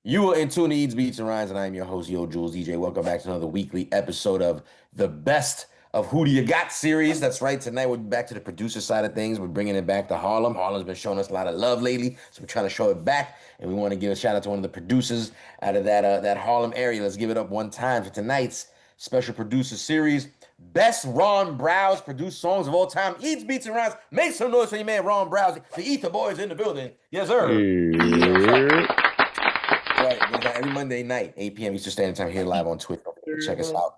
You are in tune to Eats, Beats, and Rhymes, and I'm your host, Yo Jules DJ. Welcome back to another weekly episode of the Best of Who Do You Got series. That's right. Tonight we're back to the producer side of things. We're bringing it back to Harlem. Harlem's been showing us a lot of love lately, so we're trying to show it back. And we want to give a shout out to one of the producers out of that Harlem area. Let's give it up one time for tonight's special producer series. Best Ron Browz produced songs of all time. Eats, Beats, and Rhymes. Make some noise for your man Ron Browz. The Ether Boys in the building. Yes, sir. Yeah. Right, every Monday night, 8 p.m. Eastern Standard Time here live on Twitch. Check us out.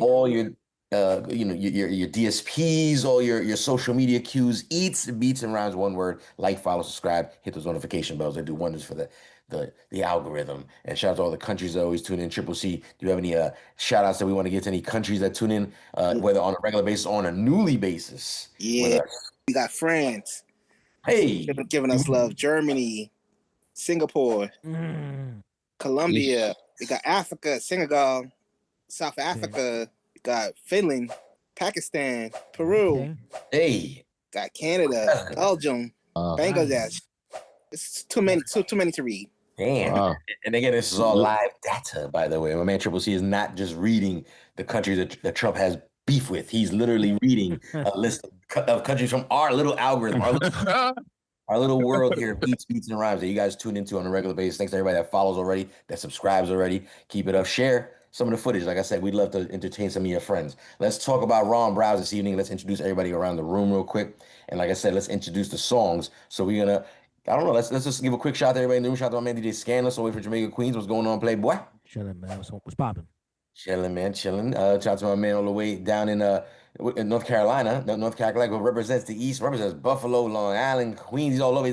All your your DSPs, all your social media cues, Eats, Beats, and Rhymes, one word. Like, follow, subscribe, hit those notification bells. They do wonders for the algorithm. And shout out to all the countries that always tune in. Triple C, do you have any shout outs that we want to get to any countries that tune in, whether on a regular basis or on a newly basis? Yeah, we got France. Hey, giving us love. Germany, Singapore, Colombia. We got Africa, Senegal, South Africa. We got Finland, Pakistan, Peru. Hey, got Canada, Belgium, Bangladesh. It's too many to read. Damn. Wow. And again, this is all live data, by the way. My man Triple C is not just reading the countries that Trump has beef with. He's literally reading a list of countries from our little algorithm, our little world here of Eats, Beats, and Rhymes that you guys tune into on a regular basis. Thanks to everybody that follows already, that subscribes already. Keep it up. Share some of the footage. Like I said, we'd love to entertain some of your friends. Let's talk about Ron Browz this evening. Let's introduce everybody around the room real quick. And like I said, let's introduce the songs. So we're going to, I don't know, let's just give a quick shout out to everybody in the room. Shout out to my man DJ Scandalous, away from Jamaica, Queens. What's going on, Playboy? Chilling, man. What's popping? Chilling, man, chilling. Shout out to my man all the way down in North Carolina. North Carolina represents the East, represents Buffalo, Long Island, Queens. He's all over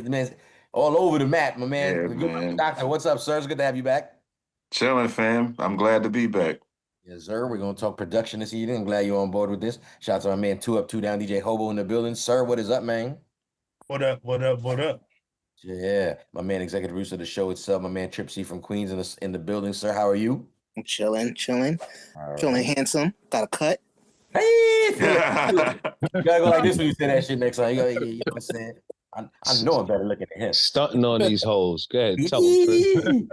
the map, my man. Yeah, man. Doctor, what's up, sir? It's good to have you back. Chilling, fam. I'm glad to be back. Yes, sir. We're gonna talk production this evening. I'm glad you're on board with this. Shout out to my man, 2 Up, 2 Down, DJ Hobo in the building. Sir, what is up, man? What up? Yeah, my man, executive producer of the show itself, my man Trip C from Queens in the building. Sir, how are you? I'm chilling, feeling handsome. Got a cut. Hey, you gotta go like this when you say that shit next time. You know what I'm saying? I know I'm better looking at him. Stunting on these hoes. Go ahead, tell them, Trip. You know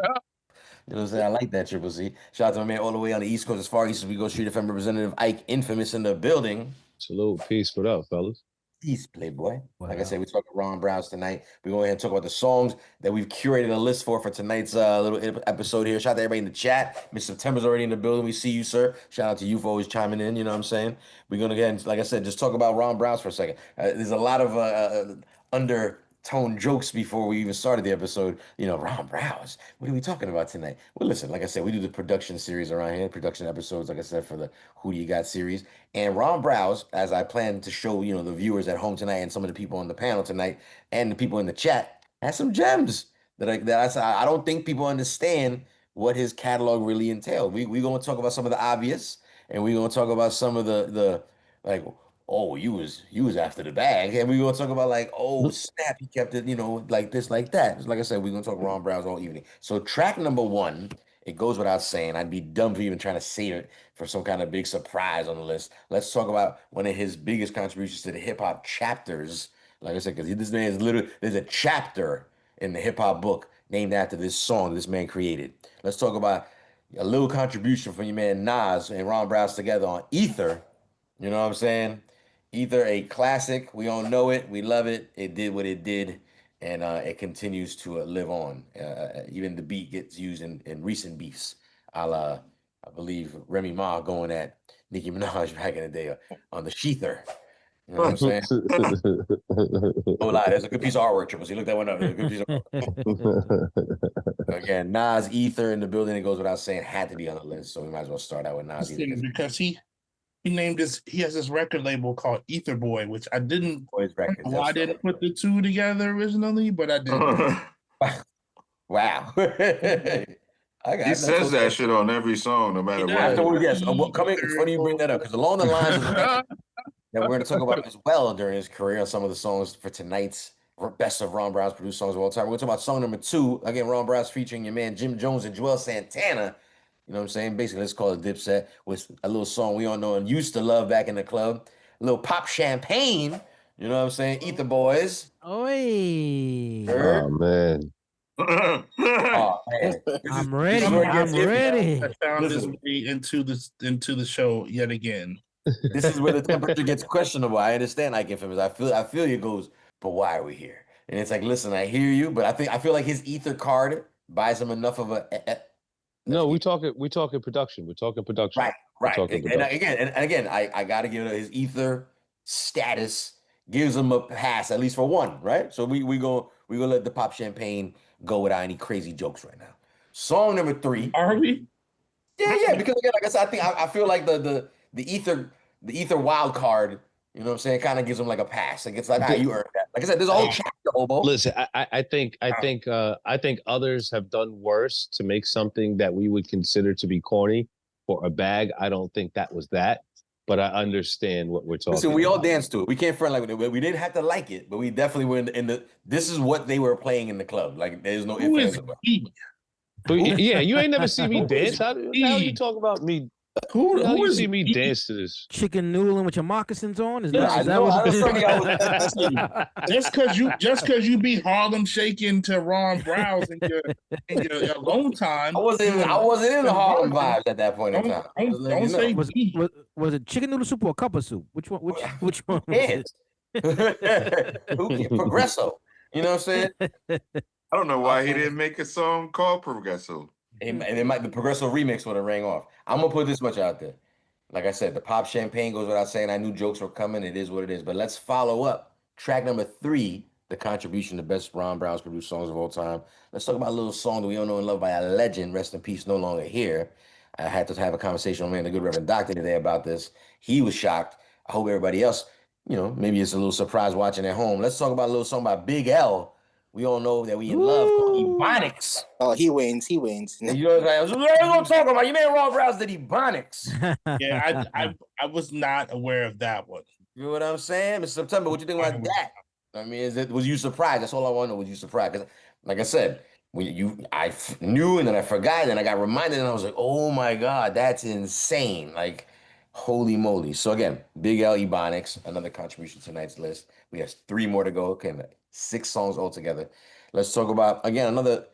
what I'm saying? I like that, Triple C. Shout out to my man all the way on the East Coast, as far east as we go. Street FM representative Ike Infamous in the building. Salute, peace. What up, fellas? Peace, Playboy. Like I said, we're talking Ron Browz tonight. We're going ahead and talk about the songs that we've curated a list for tonight's little episode here. Shout out to everybody in the chat. Miss September's already in the building. We see you, sir. Shout out to you for always chiming in. You know what I'm saying? We're going to, again, like I said, just talk about Ron Browz for a second. There's a lot of undertone jokes before we even started the episode. You know, Ron Browz, what are we talking about tonight? Well, listen, like I said, we do the production series around here, production episodes, like I said, for the Who Do You Got series. And Ron Browz, as I plan to show, you know, the viewers at home tonight and some of the people on the panel tonight and the people in the chat, has some gems that I don't think people understand what his catalog really entailed. We're going to talk about some of the obvious, and we're going to talk about some of the like, oh, you was after the bag. And we're going to talk about like, oh, snap, he kept it, you know, like this, like that. Like I said, we're going to talk Ron Browz all evening. So track number 1, it goes without saying. I'd be dumb for even trying to save it for some kind of big surprise on the list. Let's talk about one of his biggest contributions to the hip-hop chapters. Like I said, because this man is literally, there's a chapter in the hip-hop book named after this song this man created. Let's talk about a little contribution from your man Nas and Ron Browz together on Ether. You know what I'm saying? Ether, a classic. We all know it. We love it. It did what it did, and it continues to live on. Even the beat gets used in recent beefs, I believe Remy Ma going at Nicki Minaj back in the day on the Sheether. You know what I'm saying? No lie, there's a good piece of artwork, Triple C. Look that one up. There's a good piece of artwork. Again, Nas Ether in the building. It goes without saying, had to be on the list. So we might as well start out with Nas Ether. Because he named this, he has this record label called Ether Boy, which I didn't, I didn't put the two together originally, but I did. Wow. He says that shit on every song, no matter what. Afterward, yes. It's funny you bring that up, because along the lines of that we're going to talk about as well during his career on some of the songs for tonight's best of Ron Browz produced songs of all time. We're going to talk about song number 2. Again, Ron Browz featuring your man Jim Jones and Joel Santana. You know what I'm saying? Basically, let's call it Dipset, with a little song we all know and used to love back in the club. A little Pop Champagne. You know what I'm saying? Eat the Boys. Oi. Oh, man. Oh, man. I'm ready. I'm ready. I found this way into the show yet again. This is where the temperature gets questionable. I understand, like Infamous. I feel you goes, but why are we here? And it's like, listen, I hear you, but I feel like his ether card buys him enough of a. No, we talking production. We're talking production. Right. And again, I got to give it his ether status gives him a pass at least for one, right? So we go let the Pop Champagne go without any crazy jokes right now. Song number 3. Are we? Yeah. Because again, like I said, I feel like the ether wild card. You know what I'm saying? Kind of gives him like a pass. Like it's like, you earned that. Like I said, there's a whole chapter, Hobo. Listen, I think others have done worse to make something that we would consider to be corny for a bag. I don't think that was that, but I understand what we're talking. Listen, we all danced to it. We can't front like we didn't have to like it, but we definitely were in the. This is what they were playing in the club. Like there's no. Who is he? But yeah, you ain't never seen me dance. How you talk about me? Who you see me dance to this? Chicken noodling with your moccasins on? Is Yeah, that what just because you be Harlem shaking to Ron Browz in your alone time? I wasn't in the Harlem vibes at that point in time. Don't say was it chicken noodle soup or cup of soup? Which one? Which one? Progresso. You know what I'm saying? I don't know why he didn't make a song called Progresso. And the Progresso remix would have rang off. I'm gonna put this much out there. Like I said, the Pop Champagne goes without saying. I knew jokes were coming. It is what it is. But let's follow up track number 3, the contribution to best Ron Browz produced songs of all time. Let's talk about a little song that we all know and love by a legend. Rest in peace, no longer here. I had to have a conversation with the good Reverend Doctor today about this. He was shocked. I hope everybody else, maybe it's a little surprise watching at home. Let's talk about a little song by Big L. We all know that we in love called Ebonics. Oh, he wins. He wins. And you know what I'm saying? What are you gonna talk about? You made Ron Browz did Ebonics. Yeah, I was not aware of that one. You know what I'm saying? Mr. September, what you think about that? I mean, was you surprised? That's all I want to know. Was you surprised? Because, like I said, I knew and then I forgot and then I got reminded and I was like, oh my God, that's insane. Like, holy moly. So again, Big L Ebonics, another contribution to tonight's list. We have 3 more to go. Okay, 6 songs altogether. Let's talk about, again, another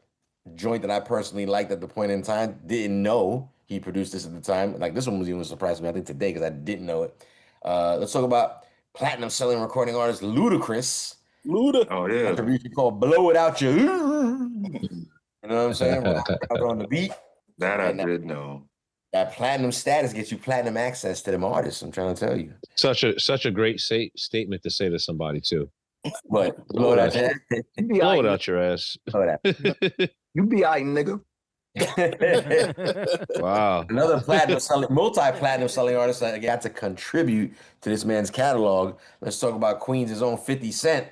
joint that I personally liked at the point in time. Didn't know he produced this at the time. Like, this one was even a surprise to me, I think, today, because I didn't know it. Let's talk about platinum selling recording artist Ludacris. Luda. Oh, yeah. Contribution called Blow It Out You. You know what I'm saying? On the beat. That I did know. That platinum status gets you platinum access to them artists. I'm trying to tell you. Such a great statement to say to somebody too. But blow it out your ass. Blow it out your ass. You be all right, nigga. Wow. Another multi-platinum selling artist that got to contribute to this man's catalog. Let's talk about Queens' own 50 Cent.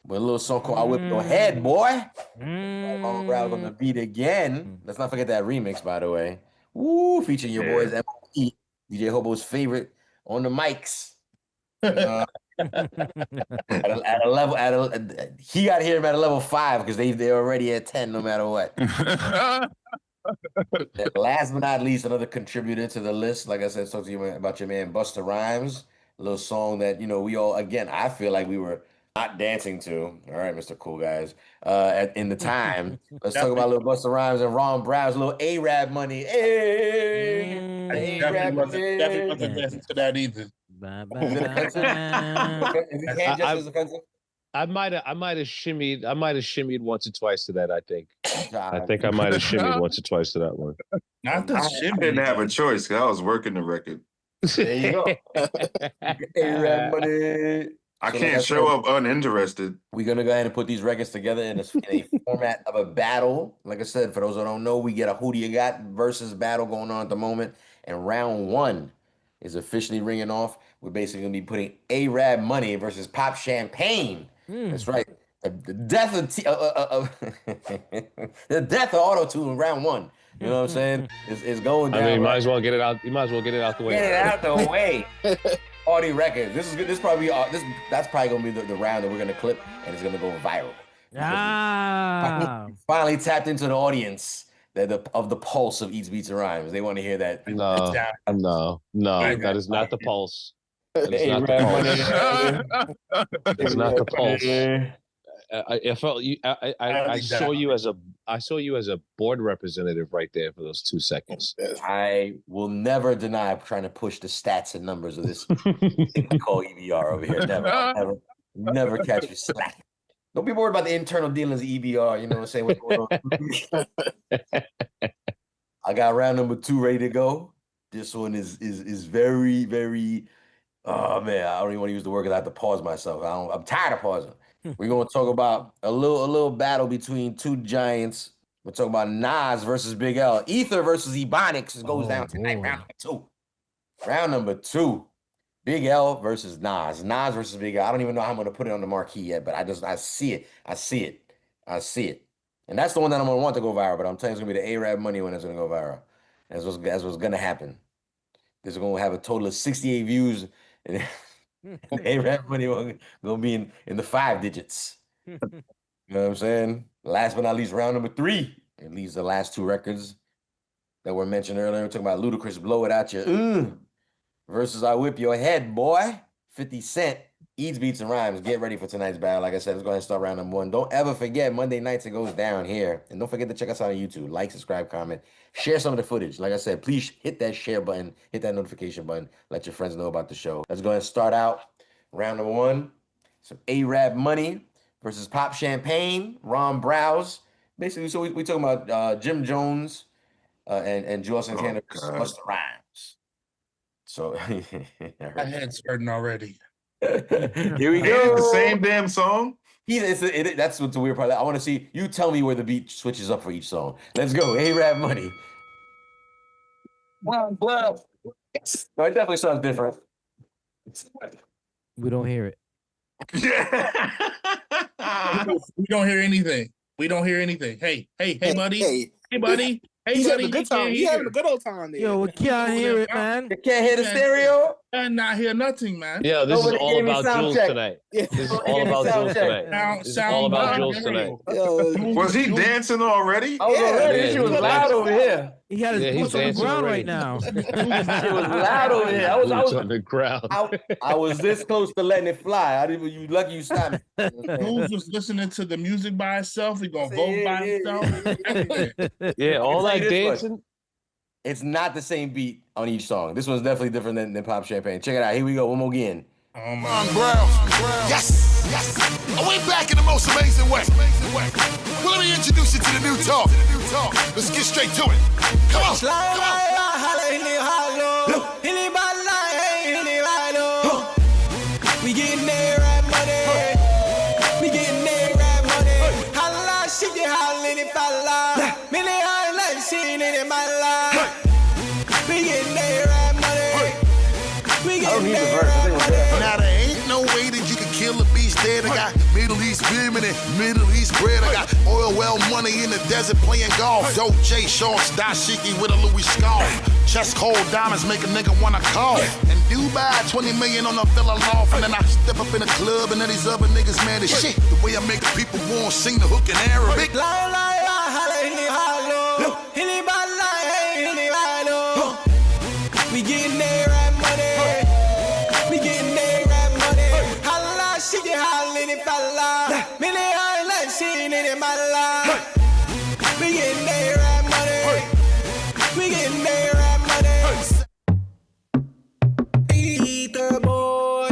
With a little song called I Whip Your Head, Boy. Browz on the beat again. Let's not forget that remix, by the way. Woo, featuring your boys M.O.E., DJ Hobo's favorite on the mics. At a level, he got here at a level 5 because they're already at 10 no matter what. Last but not least, another contributor to the list. Like I said, talk to you about your man Busta Rhymes. A little song that we all, again, I feel like we were not dancing to. All right, Mr. Cool Guys. In the time, let's talk about little Busta Rhymes and Ron Browz, little A-Rap money. Hey, I definitely wasn't dancing to that either. I might have shimmied once or twice to that. I think I might have shimmied once or twice to that one. Not the shimmy. I didn't have a choice because I was working the record. There you go. A-Rap money. I can't show up uninterested. We're going to go ahead and put these records together in a format of a battle. Like I said, for those who don't know, we get a Whodougot versus battle going on at the moment. And round 1 is officially ringing off. We're basically going to be putting A-Rap Money versus Pop Champagne. That's right. The death of the death of Auto-Tune in round 1. You know what I'm saying? Is going down. I mean, you might as well get it out. You might as well get it out the way. Get it out the way. All these records. This is good. That's probably gonna be the round that we're gonna clip, and it's gonna go viral. Finally tapped into the audience of the pulse of Eats Beats and Rhymes. They want to hear that. No, that is not the pulse. That is not the pulse. It's not the pulse. I felt you. I saw you as a board representative right there for those 2 seconds. I will never deny trying to push the stats and numbers of this thing I call EBR over here. Never catch me slacking. Don't be worried about the internal dealings of EBR. You know what I'm saying? What's going on? I got round number 2 ready to go. This one is very, very. Oh man, I don't even want to use the word because I have to pause myself. I'm tired of pausing. We're gonna talk about a little battle between 2 giants. We're talking about Nas versus Big L. Ether versus Ebonics goes down tonight. Round number 2. Round number 2. Big L versus Nas. Nas versus Big L. I don't even know how I'm gonna put it on the marquee yet, but I see it. I see it. And that's the one that I'm gonna want to go viral. But I'm telling you, it's gonna be the A-Rap money one that's gonna go viral. That's what's gonna happen. This is gonna have a total of 68 views. And A-Rap money gonna be in the 5 digits. You know what I'm saying? Last but not least, round number 3. It leaves the last 2 records that were mentioned earlier. We're talking about Ludacris, Blow It Out Your versus I Whip Your Head, boy. 50 Cent, Eats, Beats, and Rhymes. Get ready for tonight's battle. Like I said, let's go ahead and start round number 1. Don't ever forget, Monday nights it goes down here. And don't forget to check us out on YouTube. Like, subscribe, comment, share some of the footage. Like I said, please hit that share button, hit that notification button. Let your friends know about the show. Let's go ahead and start out round number 1. Some A-Rap money versus Pop Champagne, Ron Browz. Basically, so we talking about Jim Jones and Joel Santana versus Busta Rhymes. So my head's hurting already. Here we go. The same damn song. That's what's the weird part. I want to see you tell me where the beat switches up for each song. Let's go. A-Rap money. Well, yes. No, it definitely sounds different. We don't hear it. We don't hear anything. Hey, buddy. Hey, buddy. He's having a good time. He's having a good old time there. Yo, we can't hear it, man. You can't hear the stereo? I not hear nothing, man. Yeah, this is all about Jules check. tonight. This is all about Jules tonight. This is all about Jules tonight. Was he dancing already? I was already. She was loud over here. He had his boots on the ground right now. It was loud over here. I was on the ground. I was this close to letting it fly. You lucky you stopped me. Who's just listening to the music by itself? He gonna vote by himself. Yeah, all that dancing. It's not the same beat on each song. This one's definitely different than Pop Champagne. Check it out. Here we go. One more again. Oh my Browz. Yes. Way back in the most amazing way. Well, let me introduce you to the new talk. Let's get straight to it. Come on. We getting there rap money. We getting there rap money. Holla, shit, you hollin' if I lie. Many holla, seen it in my life. We getting there rap money. We getting there rap money. Now there ain't no way that you can kill a beast dead. I got Middle East women and Middle East bread. I got oil well money in the desert playing golf. Doja shorts, dashiki with a Louis scarf. Chest cold diamonds make a nigga wanna cough. And Dubai, 20 million on a villa loft. And then I step up in the club and then these other niggas mad as shit. The way I make people want to sing the hook in Arabic. We getting there rap money. We getting there rap money. Holla, shit, you hollin' if I lie. Many holla, seen it in my life. We getting there rap money. We getting there rap money. Ether boy.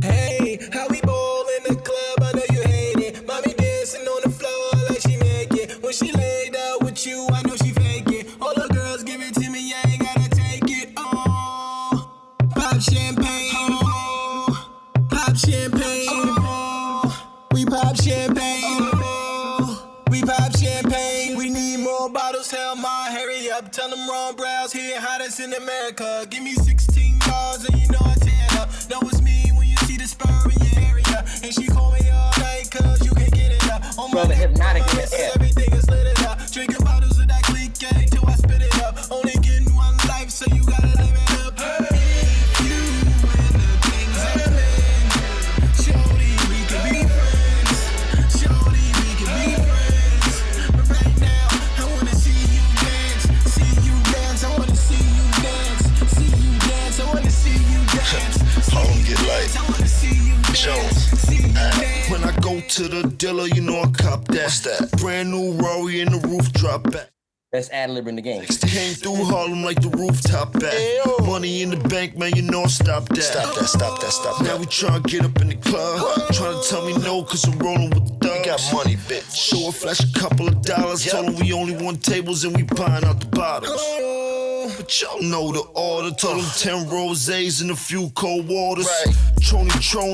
Hey, how we ball in the club? I know you hate it. Mommy dancing on the floor like she make it. When she laid out with you, I know she fake it. All the girls give it to me, I ain't gotta take it. Oh, pop champagne. Oh, pop champagne. Oh, we pop champagne. Oh, we pop champagne. We need more bottles. Tell Ma, hurry up. Tell them Ron Browz here, hottest in America. Give me 16 bars and you know I tear up. Know it's me when you see the spur in your area. And she call me all night cause you can't get it up. On my hypnotic in the air. Everything is lit it up. Drinking bottles of that clique till I spit it up. Only getting one life, so you gotta live it up. If you and the things I'm in, shorty, we can be friends. Shorty, we can be friends. But right now, I wanna see you dance. See you dance, I wanna see you dance. See you dance, I wanna see you dance. When I go to the dealer, you know I cop that. What's that? Brand new Rory in the roof drop back. Best ad-lib in the game. Came through Harlem like the rooftop back. Money in the bank, man, you know I stop that. Stop that. Now we tryna get up in the club. Tryna tell me no, cause I'm rolling with the thugs. We got money, bitch. Show a flash a couple of dollars. Told them we only want tables and we buying out the bottles. But y'all know the order. Told them 10 rosés and a few cold waters. Tron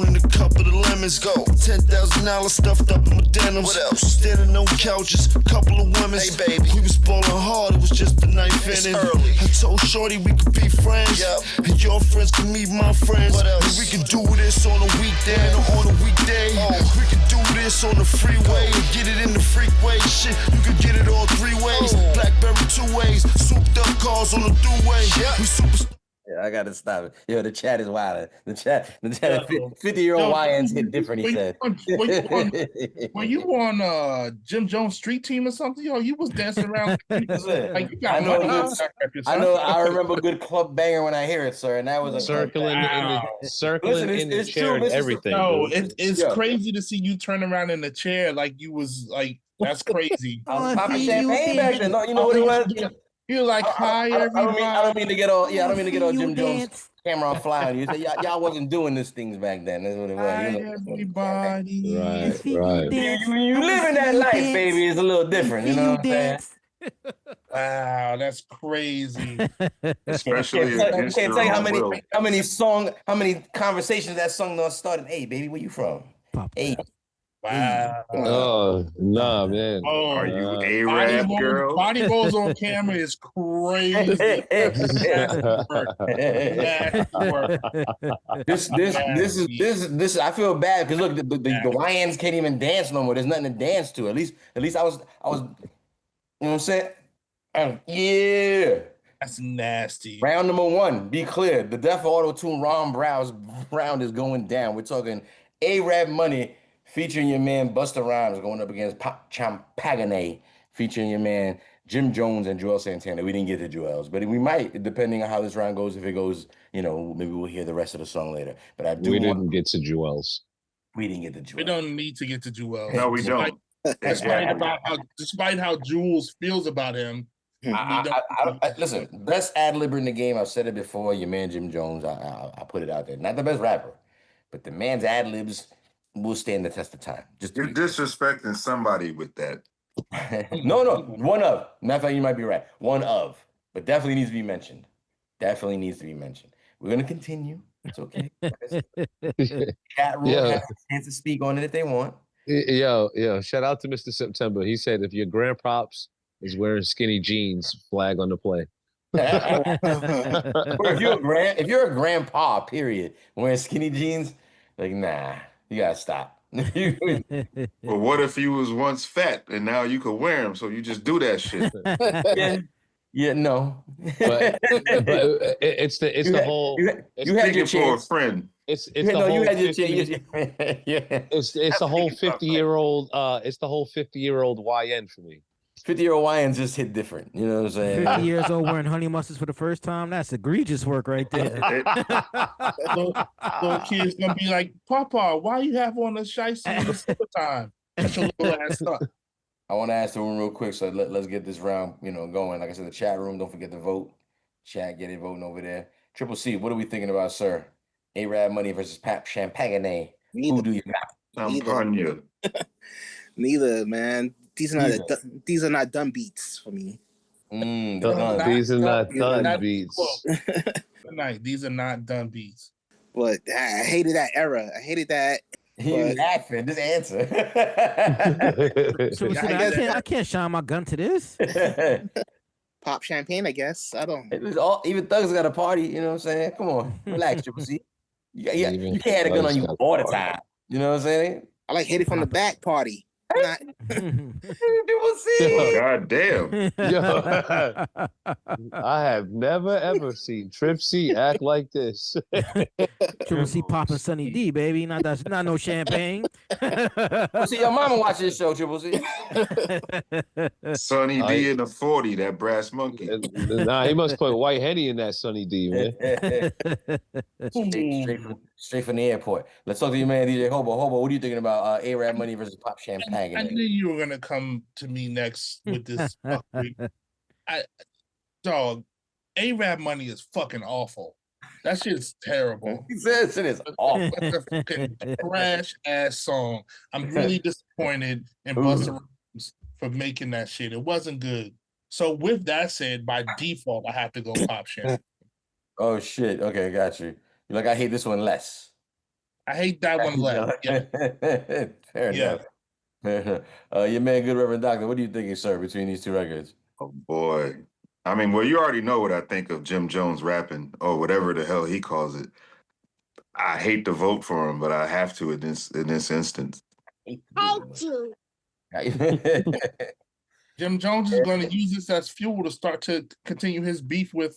and a couple of lemons. Go. $10,000 stuffed up in my denims. What else? Standing on couches, couple of women. Hey baby, we was ballin' hard. It was just the ninth inning. Early. I told Shorty we could be friends. And your friends can meet my friends. What else? And we can do this on a weekday or on a weekday. We can do this on the freeway and get it in the freeway. Shit, you can get it all 3 ways. Blackberry 2 ways. Souped up cars on the throughway. We super. Yeah, I gotta stop it. Yo, the chat is wild. The chat 50-year-old YNs hit different, he said. Were you on Jim Jones Street Team or something? Yo, you was dancing around. Like you got I remember a good club banger when I hear it, sir. And that was a circling in the chair and everything. No, it's crazy to see you turn around in the chair like you was like, that's crazy. I was popping champagne back then. You know what it was? You're like, hi, everybody. I don't mean to get all Jim Jones camera on fly on you. Y'all wasn't doing these things back then. That's what it was. Hi, everybody. Right. You living that life, baby, is a little different. You know what I'm saying? Wow, that's crazy. Especially can't tell you how many conversations that song done started. Hey, baby, where you from? Hey. Wow. Oh, nah, man. Oh, are you A-Rap girl? Body rolls on camera is crazy. This I feel bad because look, the YNs can't even dance no more. There's nothing to dance to. At least I was you know what I'm saying? Yeah. That's nasty. Round number 1, be clear. The Def Auto-Tune Ron Browz round is going down. We're talking A-Rap Money featuring your man Busta Rhymes going up against Pop Champagne featuring your man Jim Jones and Joel Santana. We didn't get to Joel's, but we might, depending on how this round goes. If it goes, you know, maybe we'll hear the rest of the song later. But we didn't get to Joel's. We didn't get to Joel's. We don't need to get to Joel's. No, we don't. Despite how Jules feels about him. Listen, best ad-libber in the game. I've said it before. Your man Jim Jones. I put it out there. Not the best rapper, but the man's ad-libs will stand the test of time. You're disrespecting somebody with that. No, one of. Matter of fact, you might be right. One of, but definitely needs to be mentioned. Definitely needs to be mentioned. We're gonna continue. It's okay. Chat room has a chance to speak on it if they want. Yo, shout out to Mr. September. He said if your grandpops is wearing skinny jeans, flag on the play. if you're a grandpa, period, wearing skinny jeans, like nah. You gotta stop. Well, what if you was once fat and now you could wear them? So you just do that shit. Yeah, no. But it's the whole. You had your chance. For a friend. It's the whole 50-year-old. It's the whole 50-year-old YN for me. 50-year-old YNs just hit different. You know what I'm saying? 50 years old wearing honey mustards for the first time. That's egregious work right there. Little kids gonna be like, Papa, why you have on a shiesty in the summertime? That's your little ass stuff. I want to ask the room real quick, so let's get this round, going. Like I said, the chat room, don't forget to vote. Chat, get it voting over there. Triple C, what are we thinking about, sir? A-Rap Money versus Pap Champagne. Who do you got? Neither, man. These are not dumb beats for me. These are not done beats. Good night. These are not done beats. But I hated that era. I hated that. He laughing. Just answer. So I can't shine my gun to this. Pop champagne, I guess. I don't. Even thugs got a party. You know what I'm saying? Come on, relax, Triple C. You can't have a gun on you all the time. You know what I'm saying? I like hit it from the back party. not. People see. God damn. Yo, I have never ever seen Trip C act like this. Triple C popping Sunny D, baby. Not no champagne. See, your mama watch this show, Triple C. Sonny D in the 40, that brass monkey. Nah, he must put white Henny in that Sunny D, man. straight from the airport. Let's talk to your man, DJ Hobo. Hobo, what are you thinking about A-Rap Money versus Pop Champagne? I knew you were gonna come to me next with this. Dog, A-Rap Money is fucking awful. That shit is terrible. He says it is awful. That's a fucking trash ass song. I'm really disappointed in Busta Rhymes for making that shit. It wasn't good. So with that said, by default, I have to go Pop Champagne. Oh shit. Okay, got you. You're like, I hate this one less. I hate that one less. Yeah. Fair enough. Your man, Good Reverend Doctor, what are you thinking, sir, between these two records? Oh boy. I mean, well, you already know what I think of Jim Jones rapping, or whatever the hell he calls it. I hate to vote for him, but I have to in this instance. Jim Jones is going to use this as fuel to start to continue his beef with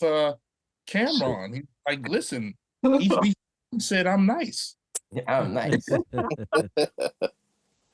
Cameron. He's like, listen, each beef said, I'm nice. I'm nice.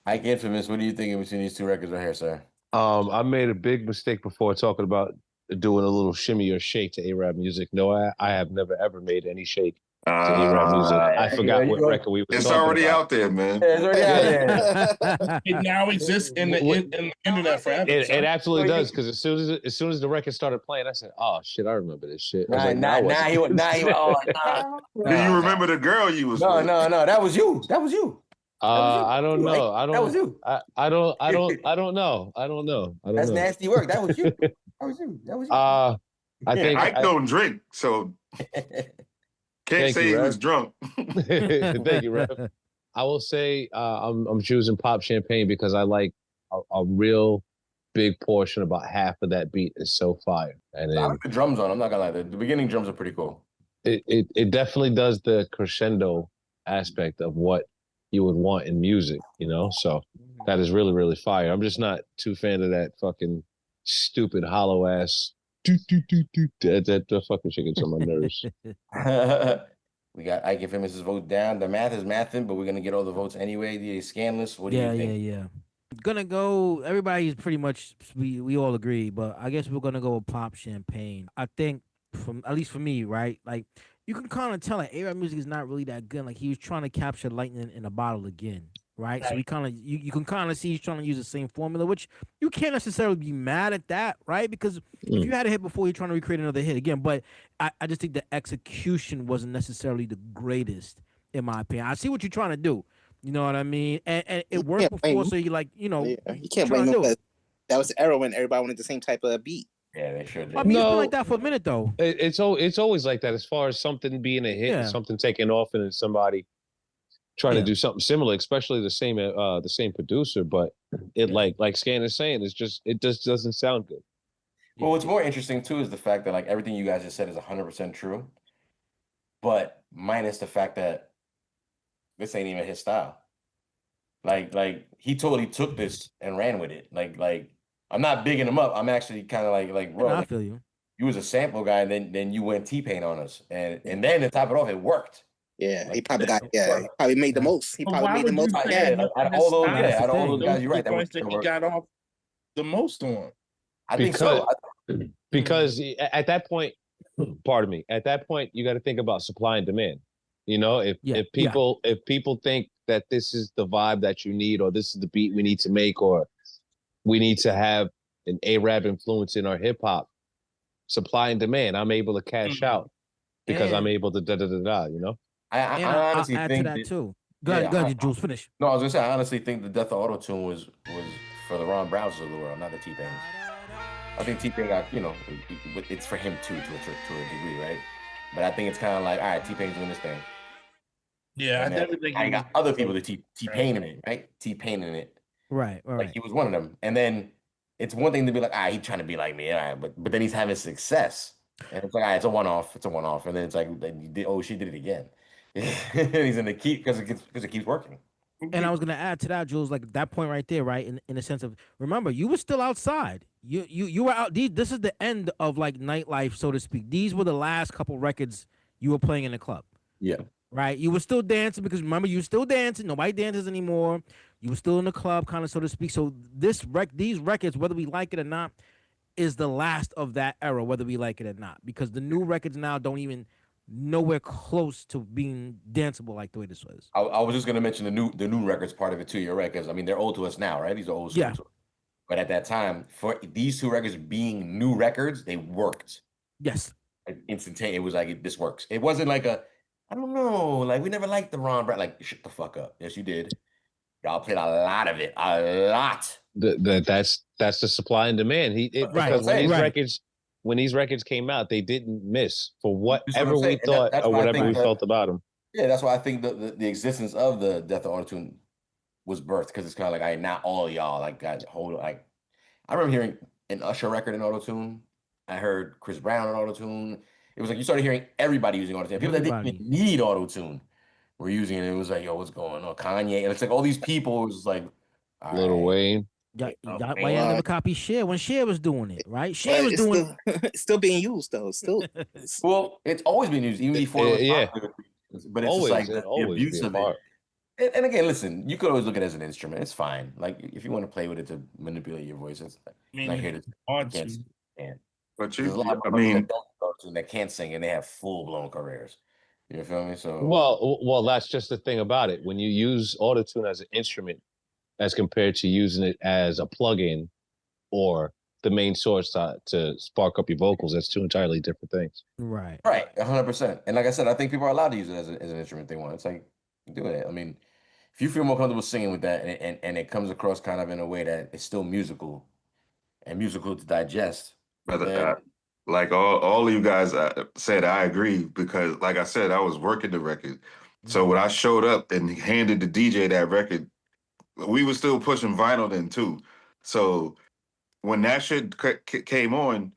Ike Infamous, what are you thinking between these two records right here, sir? I made a big mistake before talking about doing a little shimmy or shake to A-Rap music. No, I have never ever made any shake to A-Rap music. I forgot what record we were It's talking already about. out there, man. Yeah, it's already out there. It now exists in the internet forever. It absolutely does, because as soon as the record started playing, I said, "Oh shit, I remember this shit." I was like, Nah, he was. Do you remember the girl you was with? No, that was you. That was you. I don't know. That was you. I don't know. That's nasty work. That was you. That was you. I think Ike don't drink, so can't say he was drunk. Thank you, Rev. I will say I'm choosing Pop Champagne because I like a real big portion, about half of that beat is so fire. And then, I like the drums on. I'm not gonna lie. The beginning drums are pretty cool. It definitely does the crescendo aspect of what you would want in music, you know? So that is really, really fire. I'm just not too fan of that fucking stupid hollow ass that fucking shit gets on my nerves. We got Ike Infamous' vote down. The math is mathing, but we're gonna get all the votes anyway. The Scanless. What do you think? Yeah. Gonna go. Everybody's pretty much. We all agree, but I guess we're gonna go with Pop Champagne. I think, at least for me, right? Like, you can kind of tell that A-Rap music is not really that good. Like, he was trying to capture lightning in a bottle again, right? So we kind of you can kind of see he's trying to use the same formula, which you can't necessarily be mad at that, right? Because if you had a hit before, you're trying to recreate another hit again. But I just think the execution wasn't necessarily the greatest, in my opinion. I see what you're trying to do. You know what I mean? And it worked before, so you like, you know, you can't blame them. That was the era when everybody wanted the same type of beat. Yeah, they sure did. I mean, it's been like that for a minute, though. It's always like that, as far as something being a hit, and something taking off, and then somebody trying to do something similar, especially the same producer. But it like Scan is saying, it just doesn't sound good. Well, what's more interesting too is the fact that like everything you guys just said is 100% true, but minus the fact that this ain't even his style. Like he totally took this and ran with it. Like I'm not bigging him up. I'm actually kind of like bro. I feel you. You was a sample guy, and then you went T-Pain on us, and then to top it off, it worked. Yeah, he probably he probably made the most. He probably made the most. Out of all those guys, you're right. That he got off the most on. I think so. Because at that point, pardon me, at that point, you got to think about supply and demand. You know, if people think that this is the vibe that you need, or this is the beat we need to make, or we need to have an A-Rap influence in our hip hop, supply and demand, I'm able to cash out because I'm able to you know? I honestly add think to that too. Go ahead, Jules, finish. No, I was gonna say I honestly think the death of Auto-Tune was for the Ron Browz of the world, not the T-Pains. I think T-Pain got, you know, it's for him too, to a degree, right? But I think it's kind of like, all right, T-Pain's doing this thing. Yeah, I never think I got other people to T-Pain in it, right? T-Pain in it. Right. Like he was one of them. And then it's one thing to be like, he's trying to be like me, all right, but then he's having success. And it's like, it's a one-off. And then it's like, she did it again. He's in the keep because it keeps working. And I was gonna add to that, Jules, like that point right there, right? In the sense of, remember, you were still outside. You were out. This is the end of like nightlife, so to speak. These were the last couple records you were playing in the club. Yeah. Right? You were still dancing because remember, you were still dancing. Nobody dances anymore. You were still in the club, kind of, so to speak. So these records, whether we like it or not, is the last of that era, whether we like it or not. Because the new records now don't even nowhere close to being danceable like the way this was. I was just gonna mention the new records part of it too. You're right, because I mean they're old to us now, right? These are old school. Yeah. But at that time, for these two records being new records, they worked. Yes. Like, instantaneous. It was like this works. It wasn't like I don't know, like we never liked the Ron Brown. Like, shut the fuck up. Yes, you did. Y'all played a lot of it, a lot. That's the supply and demand. Because when these records came out, they didn't miss for whatever we thought or whatever we felt about them. Yeah, that's why I think the existence of the Death of Autotune was birthed, because it's kind of like, not all y'all like got hold like. I remember hearing an Usher record in Autotune. I heard Chris Brown in Autotune. It was like you started hearing everybody using Autotune. People that didn't even need Autotune were using it. It was like, yo, what's going on? Kanye, and it's like all these people. It was like Lil Wayne. Why y'all never copy Cher when Cher was doing it, right? Cher was doing it's still being used though. Still, well, it's always been used, even before it was popular. But it's always, just like the abuse of it. And again, listen, you could always look at it as an instrument. It's fine. Like if you want to play with it to manipulate your voice, it's not here to can't stand. But There's a lot of that can't sing and they have full blown careers. You feel me? So well, that's just the thing about it. When you use autotune as an instrument, as compared to using it as a plug-in or the main source to spark up your vocals, that's two entirely different things. Right. Right, 100%. And like I said, I think people are allowed to use it as an instrument they want. It's like, do it. I mean, if you feel more comfortable singing with that and it comes across kind of in a way that it's still musical and musical to digest. Brother, like all of you guys said, I agree, because like I said, I was working the record. So when I showed up and handed the DJ that record, we were still pushing vinyl then too. So when that shit came on,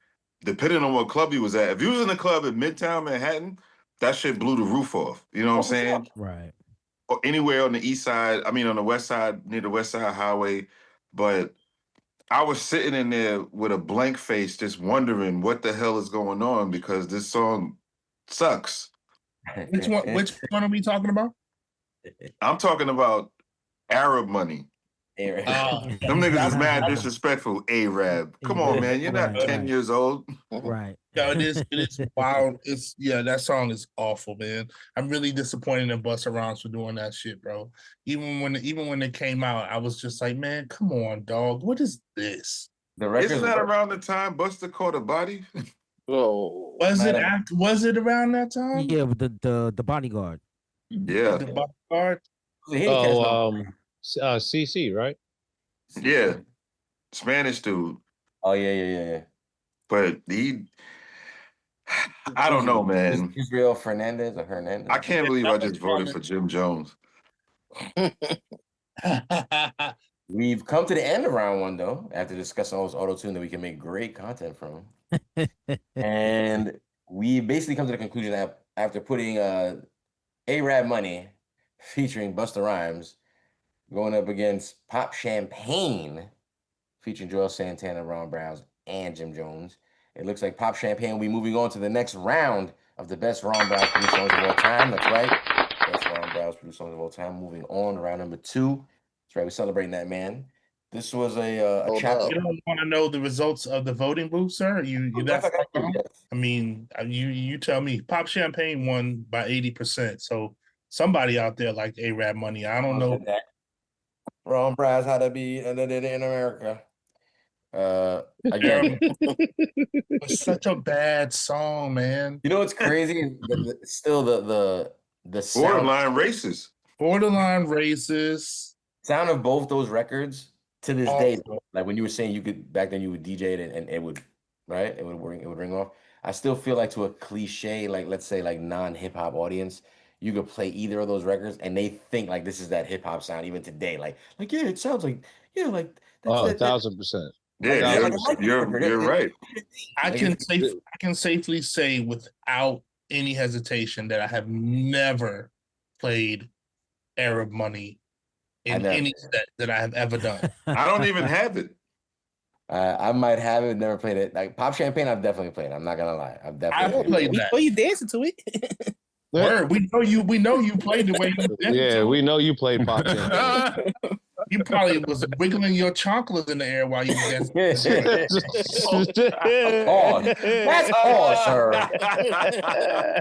depending on what club you was at, if you was in a club in Midtown Manhattan, that shit blew the roof off. You know what I'm saying? Right. Or anywhere on the east side, I mean on the west side, near the West Side Highway. But I was sitting in there with a blank face, just wondering what the hell is going on, because this song sucks. Which one are we talking about? I'm talking about Arab Money. Them niggas is mad disrespectful. Arab, come on, man, you're not 10 years old. Right. No, it is wild. That song is awful, man. I'm really disappointed in Busta Rhymes for doing that shit, bro. Even when it came out, I was just like, man, come on, dog. What is this? Isn't that around the time Busta caught a body? Oh, was it around that time? Yeah, with the bodyguard. Yeah. The bodyguard. CC, right? Yeah, Spanish dude. Oh yeah. But I don't know, man. Israel Fernandez or Hernandez. I can't believe I just voted for Jim Jones. We've come to the end of round one, though, after discussing all this auto-tune that we can make great content from. And we basically come to the conclusion that after putting A-Rap Money featuring Busta Rhymes going up against Pop Champagne featuring Joel Santana, Ron Browz, and Jim Jones, it looks like Pop Champagne will be moving on to the next round of the best Ron Browz produced songs of all time. That's right. Best Ron Browz produced songs of all time. Moving on to round number 2. That's right. We're celebrating that, man. This was a chapter. You don't want to know the results of the voting booth, sir? I mean, you tell me. Pop Champagne won by 80%. So somebody out there like A-Rap Money. I don't know. Ron Browz had to be in America. Again, it's such a bad song, man. You know what's crazy? Still the borderline racist. Borderline racist. Sound of both those records to this day, like when you were saying you could back then, you would DJ it and it would, right? It would ring off. I still feel like to a cliche, like let's say like non-hip hop audience, you could play either of those records and they think like this is that hip hop sound even today. Like yeah, it sounds like like that's 1,000%. Yeah, you're right. I can safely say without any hesitation that I have never played Arab Money in any set that I have ever done. I don't even have it. I might have it, never played it. Like Pop Champagne, I've definitely played. I'm not gonna lie, I've definitely played that. Oh, you dancing to it? Word, we know you played the way you did. Yeah, we know you played Pop Champagne. You probably was wiggling your chocolate in the air while you were dancing. Pause. That's pause, sir.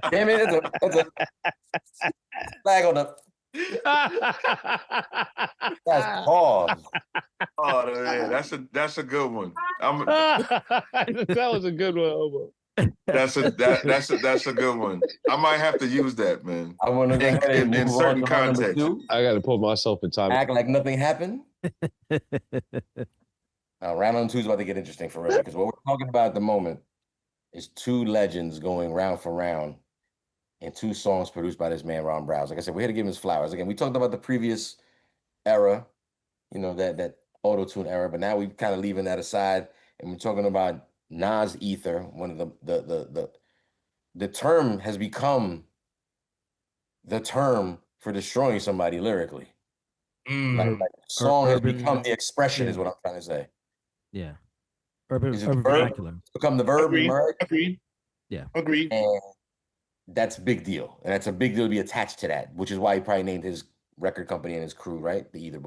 Damn it, it's a flag on the. That's pause. Oh man, that's a good one. That was a good one, Hobo. That's a good one. I might have to use that, man. I want to go ahead and in move certain on to round number context. 2. I got to put myself in time. Act like nothing happened. Round number 2 is about to get interesting for real because what we're talking about at the moment is 2 legends going round for round and 2 songs produced by this man Ron Browz. Like I said, we're here to give him his flowers. Again, we talked about the previous era, you know, that auto-tune era, but now we're kind of leaving that aside and we're talking about Nas Ether. One of the term has become the term for destroying somebody lyrically. Like song has become the expression, is what I'm trying to say. Yeah. Urban verb? vernacular. Become the verb. Agreed. Yeah. Agreed. And that's a big deal. And that's a big deal to be attached to that, which is why he probably named his record company and his crew, right? The Ether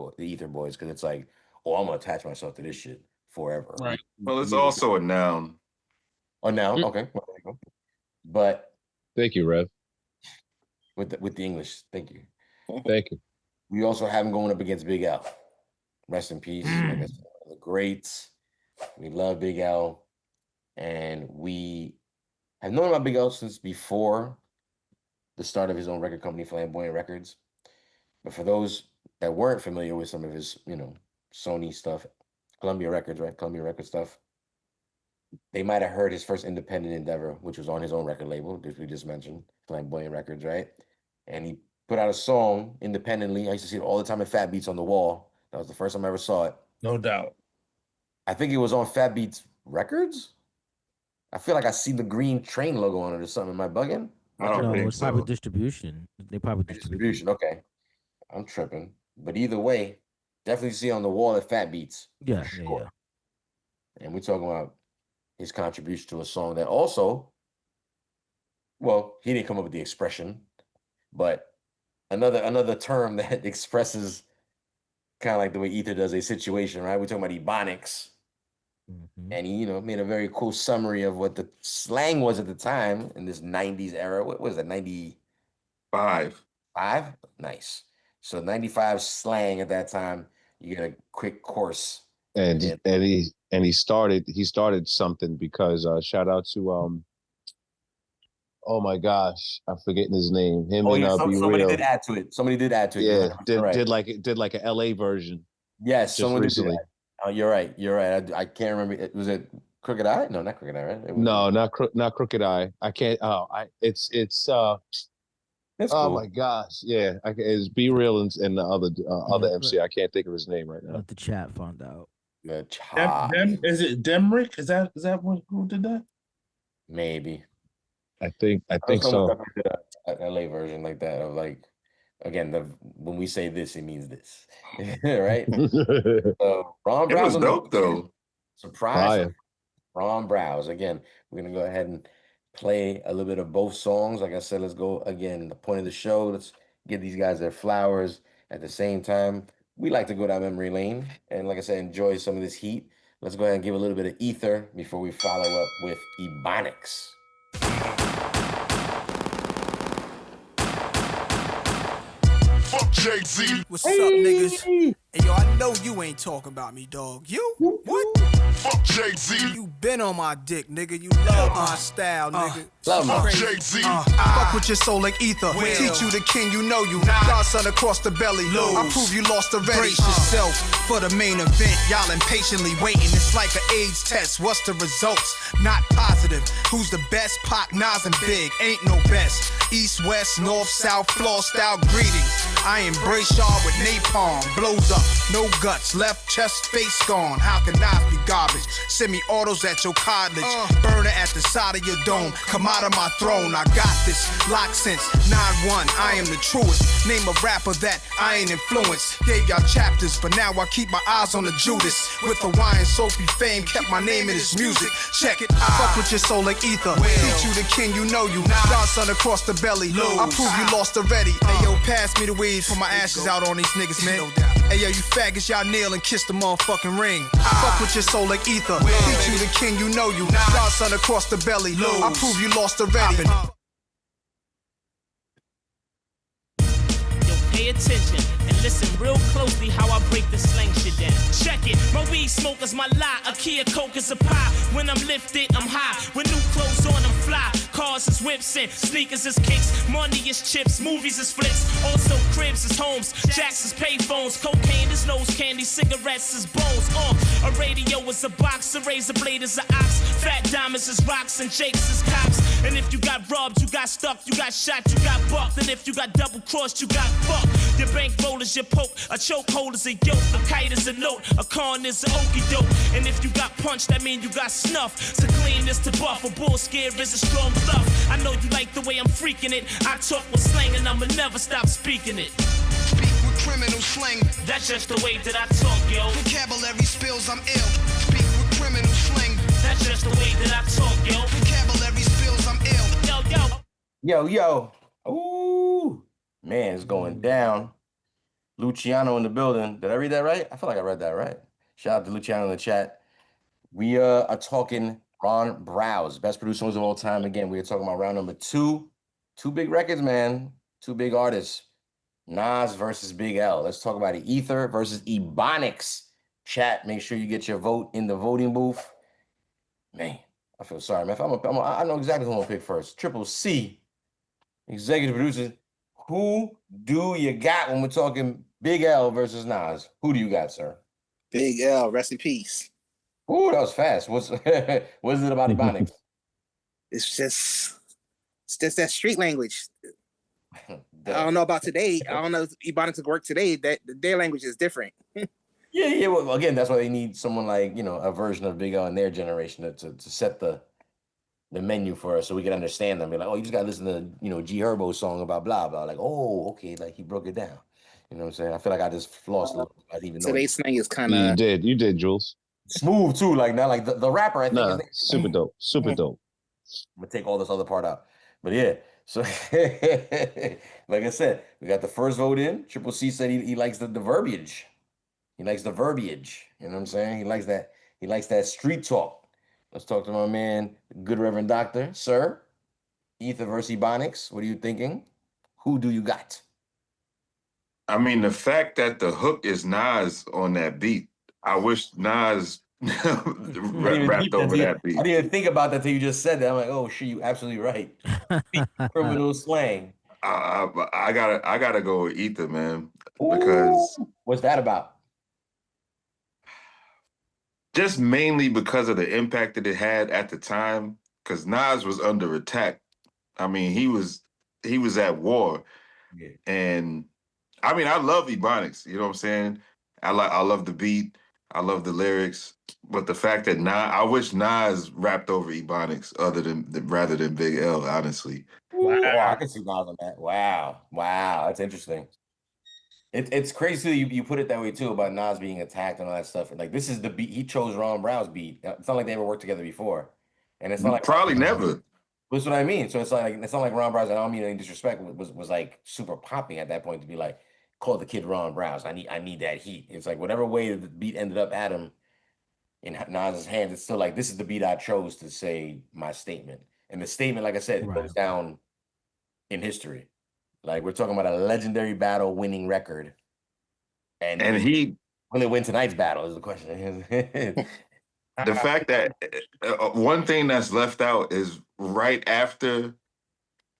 Boys, because it's like, oh, I'm gonna attach myself to this shit forever. Right. Well, it's also a noun. A noun, okay. Well, there you go. But Thank you, Rev. with the English, thank you. Thank you. We also have him going up against Big L. Rest in peace. Like I said, the greats. We love Big L. And we have known about Big L since before the start of his own record company, Flamboyant Records. But for those that weren't familiar with some of his, you know, Sony stuff, Columbia Records, right? Columbia Records stuff. They might have heard his first independent endeavor, which was on his own record label, which we just mentioned, Flamboyant Records, right? And he put out a song independently. I used to see it all the time at Fat Beats on the wall. That was the first time I ever saw it. No doubt. I think it was on Fat Beats Records. I feel like I see the green train logo on it or something. Am I bugging? I don't No, think it's so. probably distribution. They probably Distribution, okay. I'm tripping. But either way, definitely see it on the wall at Fat Beats. Yeah, for yeah, sure. yeah. And we're talking about his contribution to a song that also, well, he didn't come up with the expression, but another term that expresses kind of like the way Ether does a situation, right? We're talking about ebonics. And he, you know, made a very cool summary of what the slang was at the time in this 90s era. What was that, 95? Nice. So 95 slang at that time, you get a quick course. And he started something because shout out to oh my gosh, I'm forgetting his name. Him and Be somebody Real. did add to it. Somebody did add to it. Yeah, did like a LA version. Yes, someone recently. did that. Oh, you're right. I can't remember. Was it Crooked Eye? No, not Crooked Eye, right? No, not Crooked Eye. I can't. It's That's oh cool. my gosh, yeah. It's Be Real and the other MC. I can't think of his name right now. Let the chat find out. Is it Demrick? Is that who did that? Maybe. I think so. A LA version like that of like, again, when we say this, it means this, right? Ron Browz, It was dope though. Surprise, Ron Browz. Again, we're gonna go ahead and play a little bit of both songs. Like I said, let's go again. The point of the show. Let's give these guys their flowers. At the same time, we like to go down memory lane and, like I said, enjoy some of this heat. Let's go ahead and give a little bit of Ether before we follow up with Ebonics. Fuck Jay-Z. What's up, niggas? Hey, yo, I know you ain't talking about me, dog. You? What? Fuck Jay-Z. You been on my dick, nigga. You love my style, nigga. Love my Fuck Jay-Z. Fuck with your soul like ether. Teach you the king, you know you. Godson across the belly. I prove you lost already. Brace yourself for the main event. Y'all impatiently waiting. It's like an AIDS test. What's the results? Not positive. Who's the best? Pac, Nas, and Big. Ain't no best. East, west, north, south, floor style greetings. I embrace y'all with napalm. Blows up, no guts, left chest, face gone. How can I be garbage? Semi-autos at your cottage. Burner at the side of your dome. Come out of my throne, I got this. Lock since 9-1, I am the truest. Name a rapper that I ain't influenced. Gave y'all chapters, but now I keep my eyes on the Judas. With Hawaiian Sophie fame, kept my name in his music. Check it, fuck with your soul like ether. Teach you the king, you know you. Godson across the belly. I prove you lost already. Hey yo, pass me the weed for my ashes out on these niggas, man. Hey yo, you faggots, y'all kneel and kiss the motherfucking ring. Fuck with your soul like ether. Teach you the king, you know you. Godson across the belly. I prove you lost already. Yo, pay attention and listen real closely how I break the slang shit down. Check it, my weed smoke is my lie. A Kia Coke is a pie. When I'm lifted, I'm high. With new clothes on, I'm fly. Cars is whips and sneakers is kicks. Money is chips, movies is flicks. Also cribs is homes, jacks is payphones. Cocaine is nose candy, cigarettes is bones. A radio is a box, a razor blade is an ox. Fat diamonds is rocks and jakes is cops. And if you got robbed, you got stuck, you got shot, you got bucked. And if you got double crossed, you got fucked. Your bankroll is your poke, a chokehold is a yoke, a kite is a note, a con is an okie doke. And if you got punched, that mean you got snuff. So clean is to buff, a bull scare is a strong bluff. I know you like the way I'm freaking it. I talk with slang and I'ma never stop speaking it. Speak with criminal slang. That's just the way that I talk, yo. Vocabulary spills, I'm ill. Speak with criminal slang. That's just the way that I talk, yo. Vocabulary spills, I'm ill. Yo. Ooh. Man, it's going down. Luciano in the building. Did I read that right? I feel like I read that right. Shout out to Luciano in the chat. We are talking Ron Browz, best producer of all time. Again, we are talking about round number 2. 2 big records, man. 2 big artists. Nas versus Big L. Let's talk about it. Ether versus Ebonics. Chat, make sure you get your vote in the voting booth. Man, I feel sorry, man. I know exactly who I'm going to pick first. Triple C, executive producer. Who do you got when we're talking Big L versus Nas? Who do you got, sir? Big L, rest in peace. Ooh, that was fast. What's it about Ebonics? It's just that street language. I don't know about today. I don't know if Ebonics work today. That their language is different. Yeah. Well, again, that's why they need someone like, a version of Big L in their generation to set the menu for us so we can understand them. Be like, oh, you just gotta listen to, G Herbo's song about blah blah. Like, oh, okay, like he broke it down. You know what I'm saying? I feel like I just flossed a little. I didn't even know. Today's slang is kind of You did, Jules. Smooth too. Like now, like the rapper, I think. Nah, super dope. Super dope. I'm gonna take all this other part out. But yeah, so like I said, we got the first vote in. Triple C said he likes the verbiage. He likes the verbiage. You know what I'm saying? He likes that street talk. Let's talk to my man, good Reverend Doctor. Sir, Ether versus Ebonics. What are you thinking? Who do you got? I mean, the fact that the hook is Nas on that beat, I wish Nas rapped over that beat. I didn't even think about that till you just said that. I'm like, oh shit, you absolutely right. Criminal slang. I gotta go with Ether, man. Because what's that about? Just mainly because of the impact that it had at the time. Because Nas was under attack. I mean, he was at war, and I mean, I love Ebonics. You know what I'm saying? I love the beat. I love the lyrics. But the fact that I wish Nas rapped over Ebonics rather than Big L, honestly. Wow. Oh, I can see Nas on that. Wow, that's interesting. It's crazy you put it that way too about Nas being attacked and all that stuff. And like this is the beat he chose. Ron Browz beat. It's not like they ever worked together before, and it's not like probably never. That's what I mean. So it's not like Ron Browz. And I don't mean any disrespect. Was like super popping at that point to be like call the kid Ron Browz. I need that heat. It's like whatever way the beat ended up at him in Nas's hands. It's still like this is the beat I chose to say my statement. And the statement, like I said, goes down in history. Like we're talking about a legendary battle winning record. And he will it win tonight's battle is the question. The fact that one thing that's left out is right after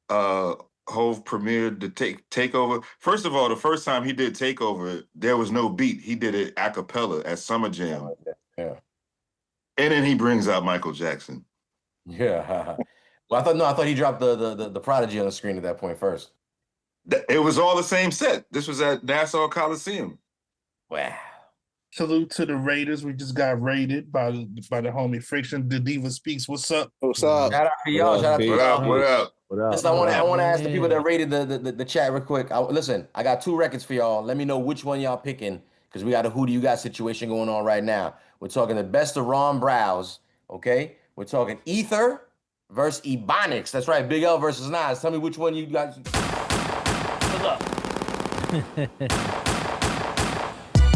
Hove premiered the Takeover. First of all, the first time he did Takeover, there was no beat. He did it a cappella at Summer Jam. Yeah. And then he brings out Michael Jackson. Yeah. Well, I thought he dropped the Prodigy on the screen at that point first. It was all the same set. This was at Nassau Coliseum. Wow. Salute to the Raiders. We just got raided by the homie Friction. The Diva Speaks. What's up? What's up? Shout out to y'all. Shout out to What y'all. up? What up? Listen, I want to ask the people that rated the chat real quick. Listen, I got 2 records for y'all. Let me know which one y'all picking because we got a Whodougot situation going on right now. We're talking the best of Ron Browz, okay? We're talking Ether versus Ebonics. That's right, Big L versus Nas. Tell me which one you guys. Good luck.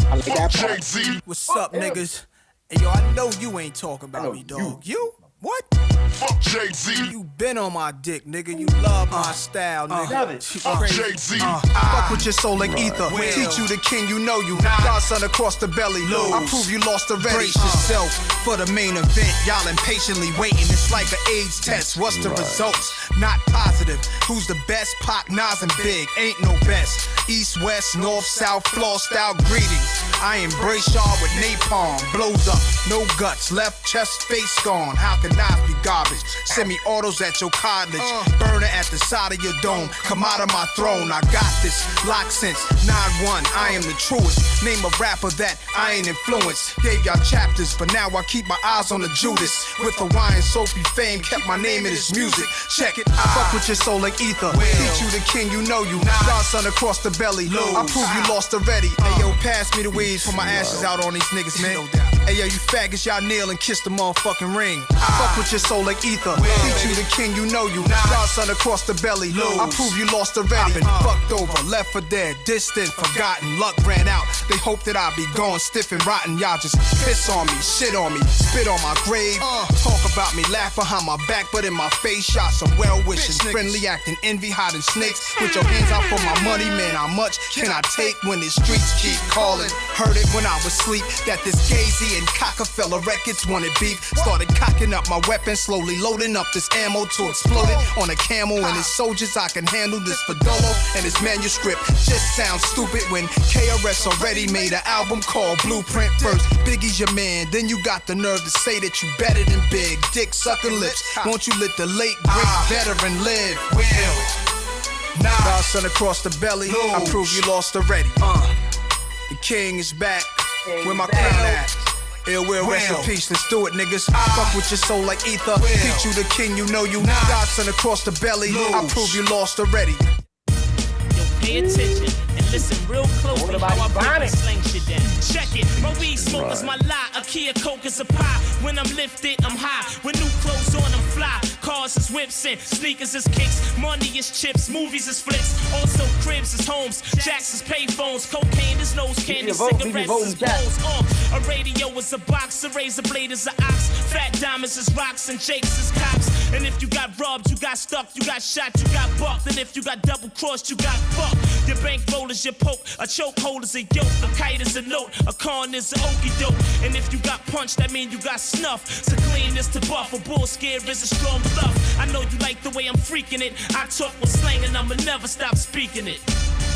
I like that part. Jay-Z. What's up, niggas? Hey, yo, I know you ain't talking about me, dog. You? What? Fuck Jay-Z. You been on my dick, nigga. You love my style, nigga. Jay-Z. Fuck with your soul like ether. Teach you the king, you know you. Godson across the belly. I prove you lost already. Brace yourself for the main event. Y'all impatiently waiting. It's like an AIDS test. What's the results? Not positive. Who's the best? Pac, Nas, and Big. Ain't no best. East, west, north, south, floor style greetings. I embrace y'all with napalm. Blows up, no guts. Left chest, face gone. How can Nas be garbage? Semi-autos at your cartilage. Burner at the side of your dome. Come out of my throne. I got this. Locked since 9-1. I am the truest. Name a rapper that I ain't influenced. Gave y'all chapters, but now I keep my eyes on the Judas. With Hawaiian Sophie fame, kept my name in his music. Check it. Fuck with your soul like ether. Teach you the king, you know you. Godson across the belly. I prove you lost already. Hey yo, pass me the weeds, put my ashes out on these niggas, man. Hey yo, you faggots, y'all kneel and kiss the motherfucking ring. Fuck with your soul like ether. Teach you the king, you know you. Godson across the belly. I prove you lost already. Been fucked over, left for dead, distant, forgotten. Luck ran out. They hope that I be gone stiff and rotten. Y'all just piss on me, shit on me, spit on my grave. Talk about me, laugh behind my back, but in my face, shot some well wishing, friendly acting, envy, hiding snakes. With your hands out for my money, man. How much can I take when the streets keep calling? Heard it when I was asleep that this Gazy and Cockefeller records wanted beef. Started cocking up my weapon, slowly loading up this ammo to explode it on a camel and his soldiers. I can handle this Fedolo and his manuscript. Just sounds stupid when KRS already made an album called Blueprint. First, Biggie's your man, then you got the nerve to say that you better than Big. Dick sucking lips, won't you let the late great veteran live? Godson across the belly, I prove you lost already. The king is back, where my crown at? Ill will, rest in peace, let's do it, niggas. Fuck with your soul like ether. Teach you the king, you know you. Godson across the belly, I prove you lost already. Yo, pay attention and listen real closely how I break the slang shit down. Check it, my weed smoke is my lie. A Kia Coke is a pie. When I'm lifted, I'm high. When new clothes on, I'm fly. Cars is whips and sneakers is kicks. Money is chips, movies is flicks. Also cribs is homes, jacks is payphones. Cocaine is nose candy, cigarettes is bowls. A radio is a box, a razor blade is a ox. Fat diamonds is rocks and jakes is cops. And if you got robbed, you got stuck, you got shot, you got bucked. And if you got double crossed, you got fucked. Your bankroll is your poke, a chokehold is a yoke, a kite is a note, a con is an okie doke. And if you got punched, that mean you got snuff. So clean is to buff, a bull scare is a strong bluff. I know you like the way I'm freaking it. I talk with slang and I'ma never stop speaking it.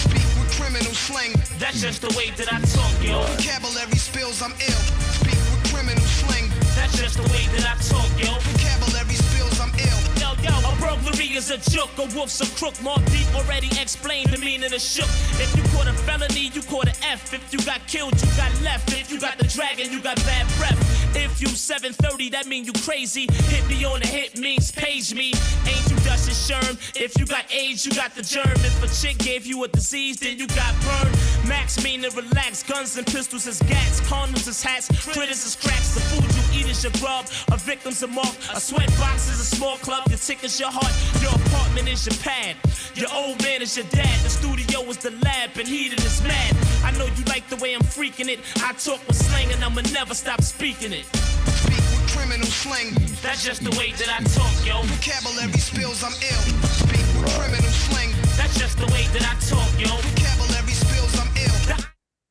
Speak with criminal slang. That's just the way that I talk, yo. Vocabulary spills, I'm ill. Speak with criminal slang. That's just the way that I talk, yo. Vocabulary spills, I'm ill. Yo, a burglary is a joke, a wolf's a crook. More deep already explained the meaning of shook. If you caught a felony, you caught an F. If you got killed, you got left. If you got the dragon, you got bad breath. If you 730, that mean you crazy. Hit me on the hit means page me. Ain't you Dustin Sherm? If you got AIDS, you got the germ. If a chick gave you a disease, then you got burned. Max mean to relax. Guns and pistols is gats. Condoms is hats. Critters is cracks. The food you eat is your grub. A victim's a mark. A sweat box is a small club. Your ticket's your heart. Your apartment is your pad. Your old man is your dad. The studio is the lab. And heated is mad. I know you like the way I'm freaking it. I talk with slang and I'ma never stop speaking it. Speak with criminal slang. That's just the way that I talk, yo. Vocabulary spills, I'm ill. Speak with criminal slang. That's just the way that I talk, yo. Vocabulary spills, I'm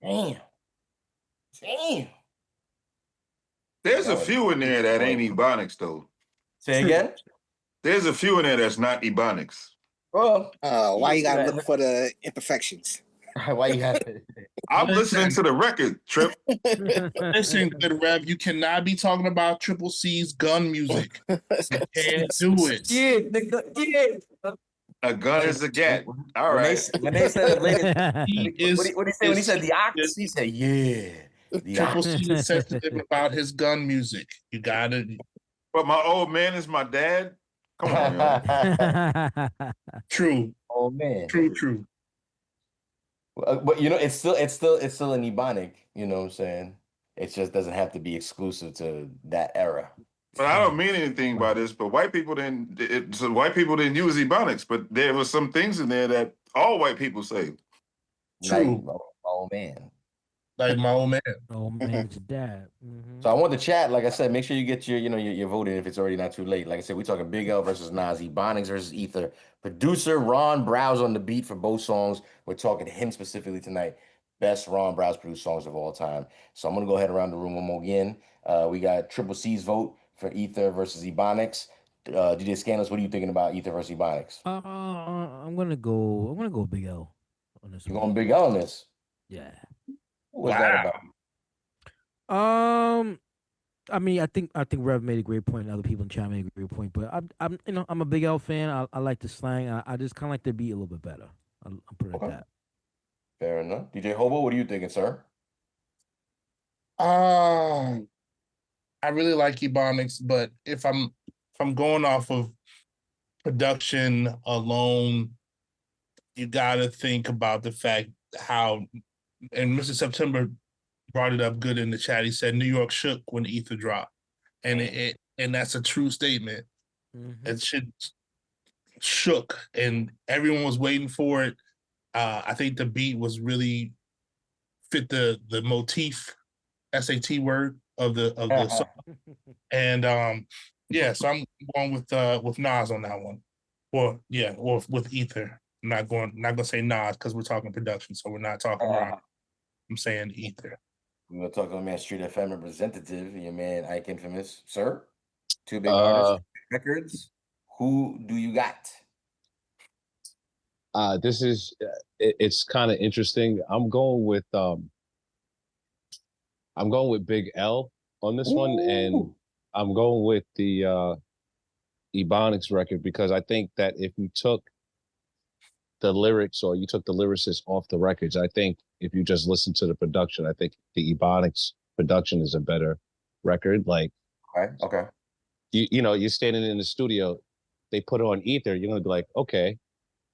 ill. Damn. There's a few in there that ain't Ebonics though. Say again? There's a few in there that's not Ebonics. Well, Why you gotta look for the imperfections? why you have to? I'm listening to the record, Trip. Listen, good Rev, you cannot be talking about Triple C's gun music. You can't do it. Yeah, nigga, yeah. A gun is a gat. All When right. they said it later, He what did he say when he said the ox? He said, yeah. The Triple ox. C is sensitive about his gun music. You gotta. But my old man is my dad. Come on, yo. True. Oh man. True. But you know, it's still an Ebonic, you know what I'm saying? It just doesn't have to be exclusive to that era. But I don't mean anything by this, but white people didn't use Ebonics, but there were some things in there that all white people say. True. Like, oh man. Like my old man. Oh man, it's your dad. Mhm. So I want the chat, like I said, make sure you get your vote in if it's already not too late. Like I said, we're talking Big L versus Nas, Ebonics versus Ether. Producer Ron Browz on the beat for both songs. We're talking to him specifically tonight. Best Ron Browz produced songs of all time. So I'm gonna go ahead around the room one more again. We got Triple C's vote for Ether versus Ebonics. DJ Scandalous, what are you thinking about Ether versus Ebonics? I'm gonna go Big L on this You one. going Big L on this? Yeah. What's that about? I mean, I think Rev made a great point, and other people in chat made a great point. But I'm a Big L fan. I like the slang. I just kind of like the beat a little bit better. I'll put it at that. Fair enough. DJ Hobo, what are you thinking, sir? I really like Ebonics, but if I'm going off of production alone, you gotta think about the fact how, and Mr. September brought it up good in the chat. He said New York shook when Ether dropped, and and that's a true statement. It shook, and everyone was waiting for it. I think the beat was really fit the motif, SAT word of the song, and yeah. So I'm going with Nas on that one, or with Ether. I'm not gonna say Nas because we're talking production, so we're not talking rock. I'm saying Ether. We're gonna talk to my man Street FM representative, your man Ike Infamous, sir. Two big artists, records. Who do you got? This is it's kind of interesting. I'm going with Big L on this one, and I'm going with the Ebonics record because I think that if you took the lyrics or you took the lyricists off the records, I think if you just listen to the production, I think the Ebonics production is a better record. Like, okay, you know, you're standing in the studio, they put it on Ether, you're gonna be like, okay.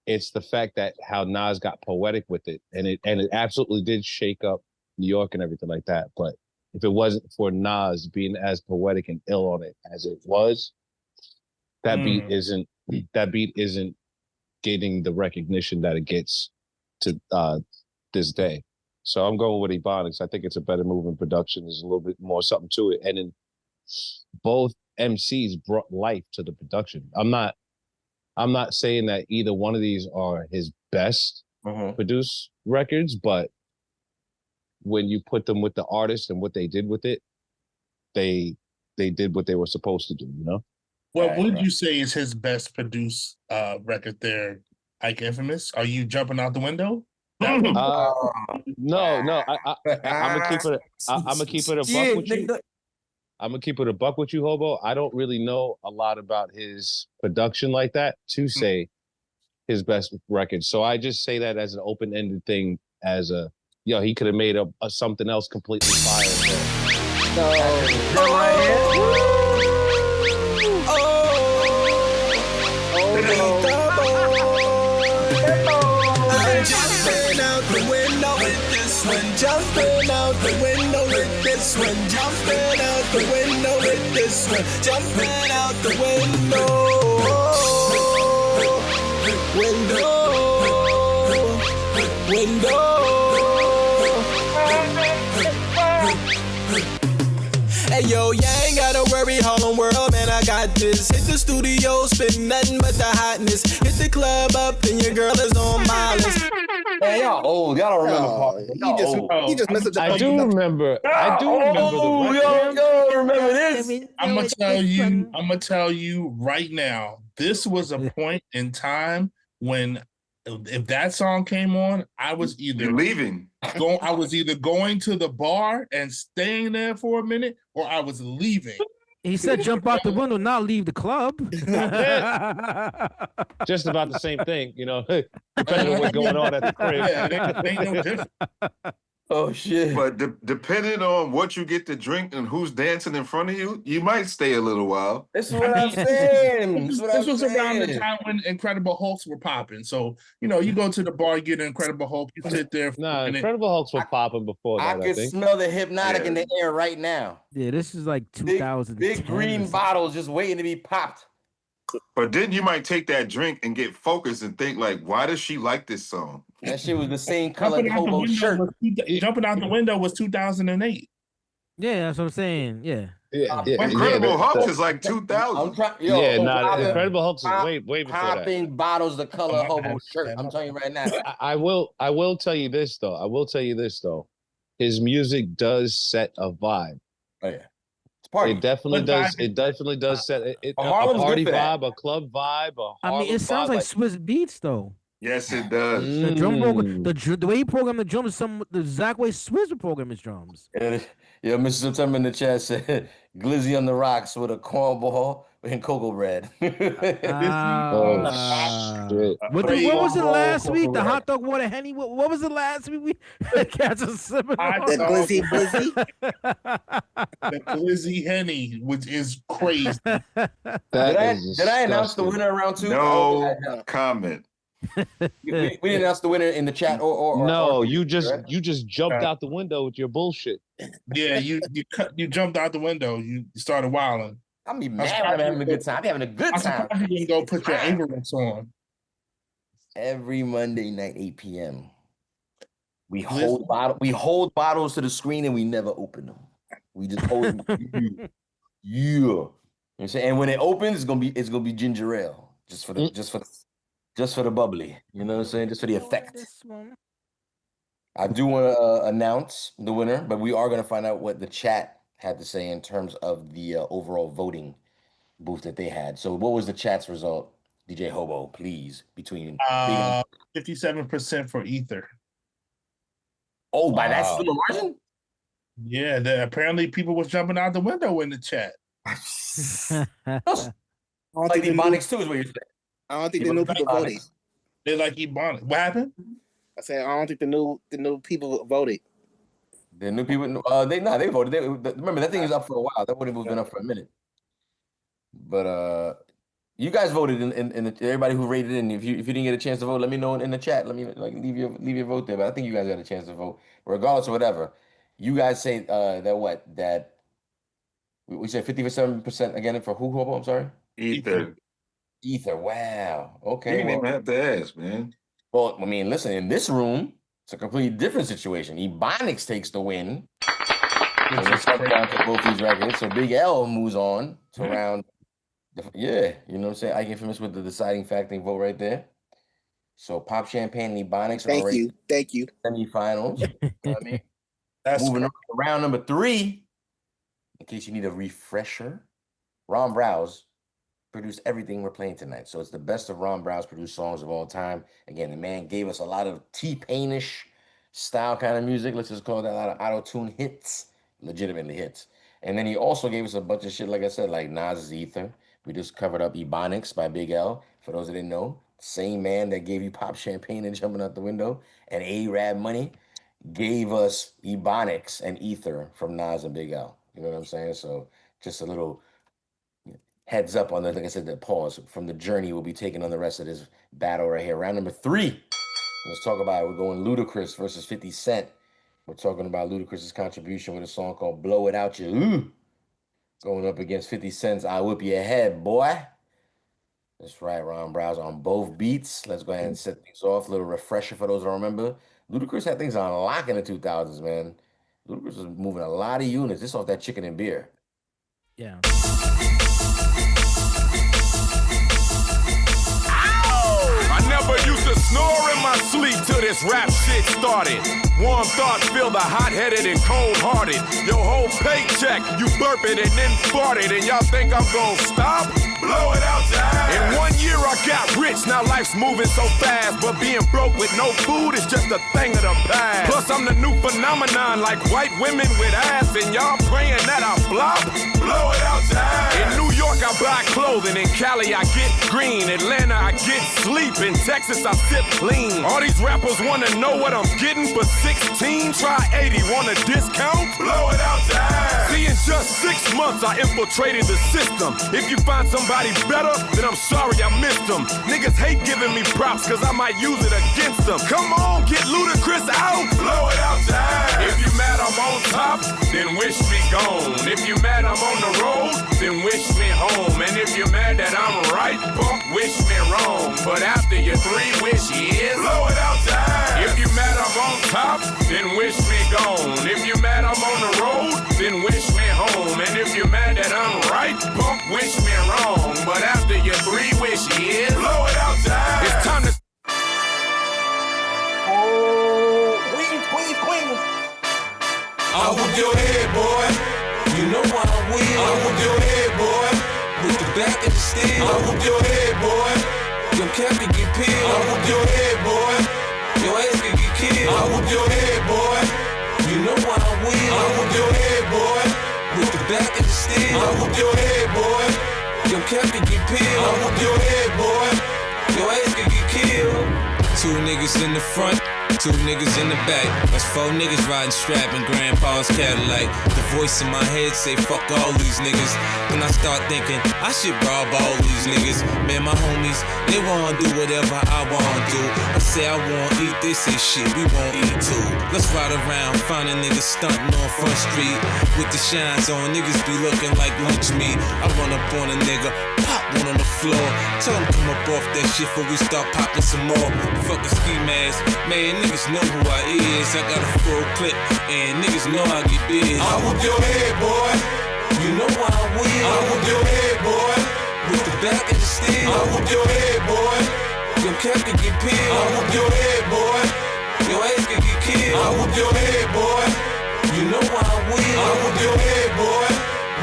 It's the fact that how Nas got poetic with it, and it absolutely did shake up New York and everything like that. But if it wasn't for Nas being as poetic and ill on it as it was, that beat isn't getting the recognition that it gets to this day. So I'm going with Ebonics. I think it's a better move in production. There's a little bit more something to it, and then both MCs brought life to the production. I'm not saying that either one of these are his best produced records, but when you put them with the artist and what they did with it, they did what they were supposed to do, you know? What would you say is his best produced record there, Ike Infamous? Are you jumping out the window? No. I'm gonna keep it. I'm gonna keep it a buck with you. I'm gonna keep it a buck with you, Hobo. I don't really know a lot about his production like that to say his best record. So I just say that as an open-ended thing, as a he could have made a something else completely fire. Jumping out the window with this one. Jumping out the window with this one. Jumping out the window with this one. Jumping out the window. Hey yo, you ain't gotta worry, Harlem World, man, I got this. Hit the studio, spin nothing but the hotness. Hit the club up, and your girl is on my list. Hey, y'all old. Y'all don't remember. He just messed up the I do remember. I do remember the Yo, remember this? I'm gonna tell you right now. This was a point in time when, if that song came on, I was either leaving. I was either going to the bar and staying there for a minute, or I was leaving. He said jump out the window, not leave the club. Just about the same thing, you know, depending on what's going on at the crib. Yeah, it ain't no different. Oh shit! But depending on what you get to drink and who's dancing in front of you, you might stay a little while. This is what I'm saying. This was around the time when Incredible Hulks were popping. So, you know, you go to the bar, get an Incredible Hulk, you sit there. Nah, Incredible Hulks were popping before that, I can think. smell the hypnotic in the air right now. Yeah, this is like 2000. Big green bottles just waiting to be popped. But then you might take that drink and get focused and think like, why does she like this song? That shit was the same color hobo shirt. Jumping out the window was 2008. Yeah, that's what I'm saying. Yeah. Incredible Hulk is like 2000. Incredible Hulk is way before that. Popping bottles the color hobo shirt. I'm telling you right now. I will tell you this though. His music does set a vibe. Oh yeah. Party. It definitely does. It definitely does set a party vibe, a club vibe. I mean, it sounds like Swiss Beats though. Yes, it does. The drum program, the way he programmed the drums, the exact way Swiss would program his drums. Yeah, Mr. September in the chat said Glizzy on the rocks with a cornball and cocoa bread. Shit. What was it last week? The hot dog water Henny. What was it last week? We catch a sipping. The Glizzy Blizzy. The Glizzy Henny, which is crazy. Did I announce the winner around 2? No comment. We didn't announce the winner in the chat you just jumped out the window with your bullshit. Yeah, you jumped out the window. You started wilding. I'm be mad when I'm having a good time. I'm having a good time. You didn't go put your Avirex on. Every Monday night, 8 p.m. We hold bottles to the screen and we never open them. We just hold them. Yeah. You know what I'm saying? And when it opens, it's gonna be ginger ale. Just for the bubbly. You know what I'm saying? Just for the effect. I do want to announce the winner, but we are going to find out what the chat had to say in terms of the overall voting booth that they had. So what was the chat's result? DJ Hobo, please, between 57% for Ether. Oh, by that slim margin? Yeah, apparently people was jumping out the window in the chat. Like the Ebonics too is what you're saying. I don't think the new people voted. They like Ebonics. What happened? I said I don't think the new people voted. The new people, they voted. Remember that thing is up for a while. That wouldn't have been up for a minute. But you guys voted in everybody who rated in. If you didn't get a chance to vote, let me know in the chat. Let me leave your vote there. But I think you guys got a chance to vote, regardless of whatever. You guys say that we said 57% again for who? Hobo? I'm sorry. Ether. Wow. Okay. You didn't even have to ask, man. Well, I mean, listen, in this room, it's a completely different situation. Ebonics takes the win. And it's come down to both these records. So Big L moves on to round. Yeah, you know what I'm saying? Ike Infamous with the deciding factor vote right there. So Pop Champagne and Ebonics are already Thank you. Semifinals. You know what I mean? Moving on to round number 3. In case you need a refresher, Ron Browz produced everything we're playing tonight. So it's the best of Ron Browz produced songs of all time. Again, the man gave us a lot of T-Pain-ish style kind of music. Let's just call that a lot of auto-tune hits, legitimately hits. And then he also gave us a bunch of shit, like I said, like Nas's Ether. We just covered up Ebonics by Big L. For those that didn't know, same man that gave you Pop Champagne and Jumping Out the Window and A-Rab Money gave us Ebonics and Ether from Nas and Big L. You know what I'm saying? So just a little heads up on the, like I said, the pause from the journey we'll be taking on the rest of this battle right here. Round number 3. Let's talk about it. We're going Ludacris versus 50 Cent. We're talking about Ludacris's contribution with a song called Blow It Out You. Ooh. Going up against 50 Cent's I Whip Your Head, boy. That's right, Ron Browz on both beats. Let's go ahead and set things off. A little refresher for those that remember. Ludacris had things on lock in the 2000s, man. Ludacris was moving a lot of units. This off that Chicken and Beer. Yeah. I never Never used to snore in my sleep till this rap shit started. Warm thoughts feel the hot-headed and cold-hearted. Your whole paycheck, you burp it and then fart it, and y'all think I'm gonna stop? Blow it out your ass. In 1 year I got rich, now life's moving so fast, but being broke with no food is just a thing of the past. Plus I'm the new phenomenon, like white women with ass, and y'all praying that I flop? Blow it out your ass. In New York I buy clothing, in Cali I get green, Atlanta I get sleep, in Texas I sip clean. All these rappers wanna know what I'm getting for 16, try 80, want a discount? Blow it out your ass. See, in just 6 months I infiltrated the system. If you find somebody better, then I'm sorry I missed them. Niggas hate giving me props cause I might use it against them. Come on, get Ludacris out, blow it out your ass. If you mad I'm on top, then wish me gone. If you mad I'm on the road, then wish me home. And if you're mad that I'm right, bump, wish me wrong. But after your 3 wishes, blow it out your ass. If you mad I'm on top, then wish me gone. If you mad I'm on the road, then wish me home. And if you're mad that I'm right, bump, wish me wrong. But after your 3 wishes, blow it out your ass. It's time to Queens. I whoop your head, boy. You know why I win. I whoop your head, boy. With the back of the steel. I whoop your head, boy. Your cap can get peeled. I whoop your head, boy. Your ass can get killed. I whoop your head, boy. You know why I win. I whoop your head, boy. With the back of the steel. I whoop your head, boy. Your cap can get peeled. I whoop your head, boy. Your ass can get killed. 2 niggas in the front, 2 niggas in the back. That's 4 niggas riding strap in grandpa's Cadillac. The voice in my head say fuck all these niggas. When I start thinking I should rob all these niggas. Man, my homies, they wanna do whatever I wanna do. I say I wanna eat, they say shit, we won't eat too. Let's ride around, finding niggas stunting on Front Street. With the shines on, niggas be looking like lunch meat. I run up on a nigga, pop one on the floor. Tell him come up off that shit before we start popping some more. Fuck a ski mask, man, niggas know who I is. I got a full clip, and niggas know I get big. I whoop your head, boy. You know why I win. I whoop your head, boy. With the back of the steel. I whoop your head, boy. Your cap can get peeled. I whoop your head, boy. Your ass can get killed. I whoop your head, boy. You know why I win. I whoop your head, boy.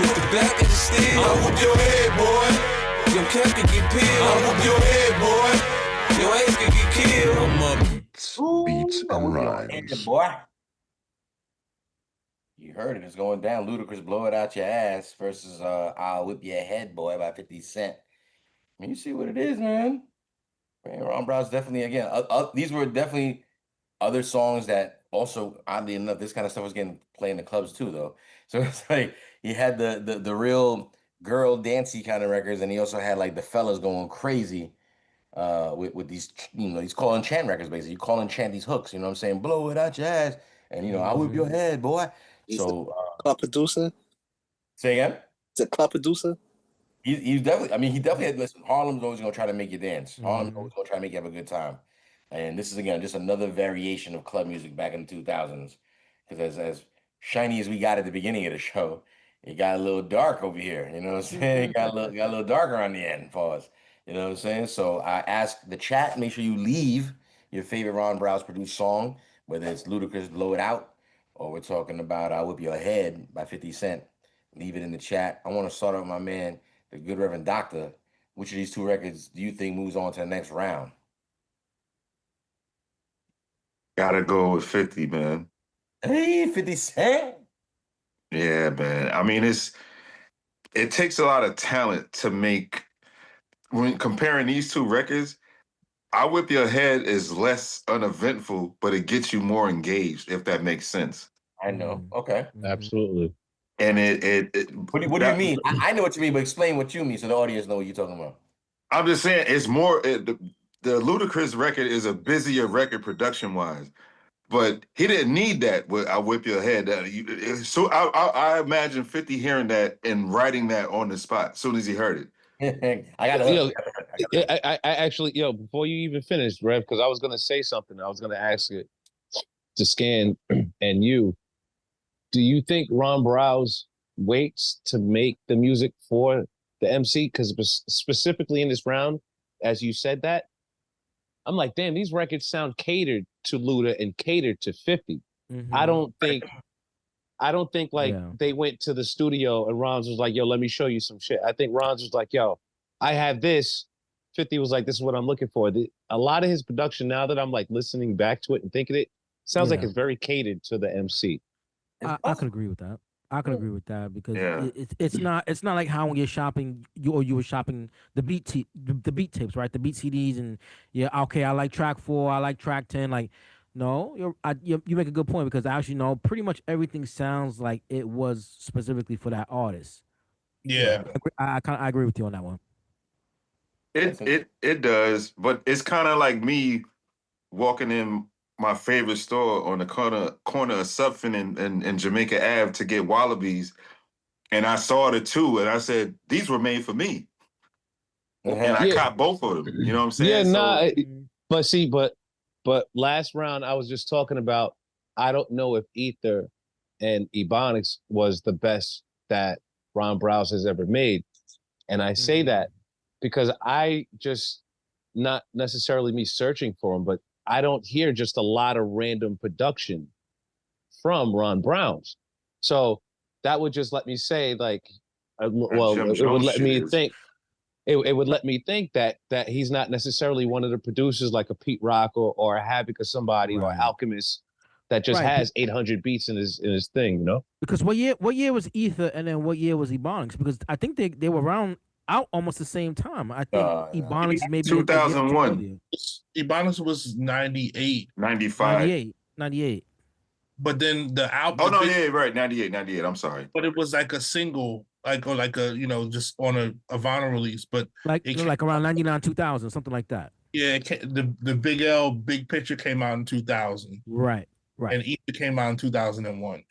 With the back of the steel. I whoop your head, boy. Your cap can get peeled. I whoop your head, boy. Your ass can get killed. I'm up. Beats and rhymes. Boy. You heard it. It's going down. Ludacris, blow it out your ass versus I'll whip your head, boy, by 50 Cent. I mean, you see what it is, man. Ron Browz definitely, again, these were definitely other songs that also, oddly enough, this kind of stuff was getting played in the clubs too, though. So it's like he had the real girl dancey kind of records, and he also had like the fellas going crazy with these, these call and chant records, basically. You call and chant these hooks, you know what I'm saying? Blow it out your ass, and I'll whip your head, boy. So club producer. Say again? It's a club producer. He's definitely. I mean, he definitely had. Listen, Harlem's always gonna try to make you dance. Harlem's always gonna try to make you have a good time. And this is again just another variation of club music back in the 2000s. Because as shiny as we got at the beginning of the show, it got a little dark over here. You know what I'm saying? It got a little darker on the end for us. You know what I'm saying? So I ask the chat, make sure you leave your favorite Ron Browz produced song, whether it's Ludacris Blow It Out, or we're talking about I'll Whip Your Head by 50 Cent. Leave it in the chat. I want to start out with my man, the good Reverend Doctor. Which of these 2 records do you think moves on to the next round? Gotta go with 50, man. Hey, 50 Cent. Yeah, man. I mean, it takes a lot of talent to make, when comparing these 2 records, I Whip Your Head is less uneventful, but it gets you more engaged, if that makes sense. I know. Okay. Absolutely. And What do you mean? I know what you mean, but explain what you mean so the audience know what you're talking about. I'm just saying it's more, the Ludacris record is a busier record production-wise, but he didn't need that with I Whip Your Head. So I imagine 50 hearing that and writing that on the spot as soon as he heard it. I got I actually, before you even finish, Rev, because I was going to say something. I was going to ask it to Scan and you. Do you think Ron Browz waits to make the music for the MC? Because specifically in this round, as you said that, I'm like, damn, these records sound catered to Luda and catered to 50. I don't think like they went to the studio and Ron's was like, yo, let me show you some shit. I think Ron's was like, yo, I have this. 50 was like, this is what I'm looking for. A lot of his production, now that I'm like listening back to it and thinking it, sounds like it's very catered to the MC. I could agree with that. I could agree with that because Yeah. it's not like how when you're shopping you were shopping the the beat tapes, right? The beat CDs and okay, I like track 4, I like track 10. Like, no, you make a good point because actually no, pretty much everything sounds like it was specifically for that artist. Yeah, I agree with you on that one. It does, but it's kind of like me walking in my favorite store on the corner of Sutphin and Jamaica Ave to get Wallabies, and I saw the two, and I said, these were made for me. And I caught both of them. You know what I'm saying? Yeah, nah. But see, but last round I was just talking about. I don't know if Ether and Ebonics was the best that Ron Browz has ever made, and I say that because I just not necessarily me searching for him, but I don't hear just a lot of random production from Ron Browz. So that would just let me say, like, it would let me think. It would let me think that he's not necessarily one of the producers like a Pete Rock or a Havoc or somebody or Alchemist that just has 800 beats in his thing, you know? Because what year was Ether and then what year was Ebonics? Because I think they were around out almost the same time. I think Ebonics maybe 2001. Ebonics was 98. 95. 98. But then the album. Oh no, yeah, right. 98. I'm sorry. But it was like a single, like a just on a vinyl release. But like around 99, 2000, something like that. Yeah, the Big L Big Picture came out in 2000. Right. And Ether came out in 2001.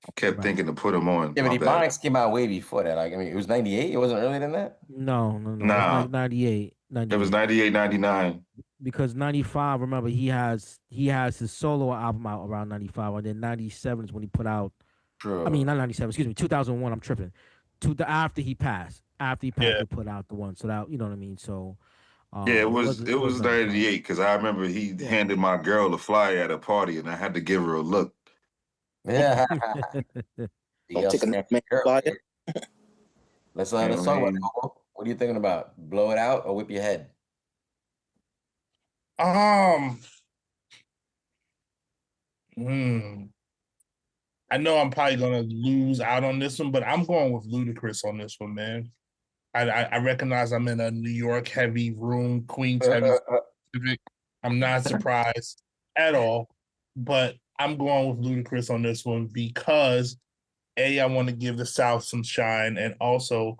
I kept thinking to put him on. Yeah, but Ebonics came out way before that. Like, I mean, it was 98. It wasn't earlier than that. No. Nah. Like 98. It was 98, 99. Because 95, remember, he has his solo album out around 95, and then 97 is when he put out. True. I mean, not 97. Excuse me, 2001. I'm tripping. After he passed, he put out the one. So that, you know what I mean. So. Yeah, it was 98 because I remember he handed my girl a flyer at a party and I had to give her a look. Yeah. Let's talk about it. What are you thinking about? Blow it out or whip your head? I know I'm probably gonna lose out on this one, but I'm going with Ludacris on this one, man. I recognize I'm in a New York heavy room, Queens heavy. I'm not surprised at all, but I'm going with Ludacris on this one because I want to give the South some shine, and also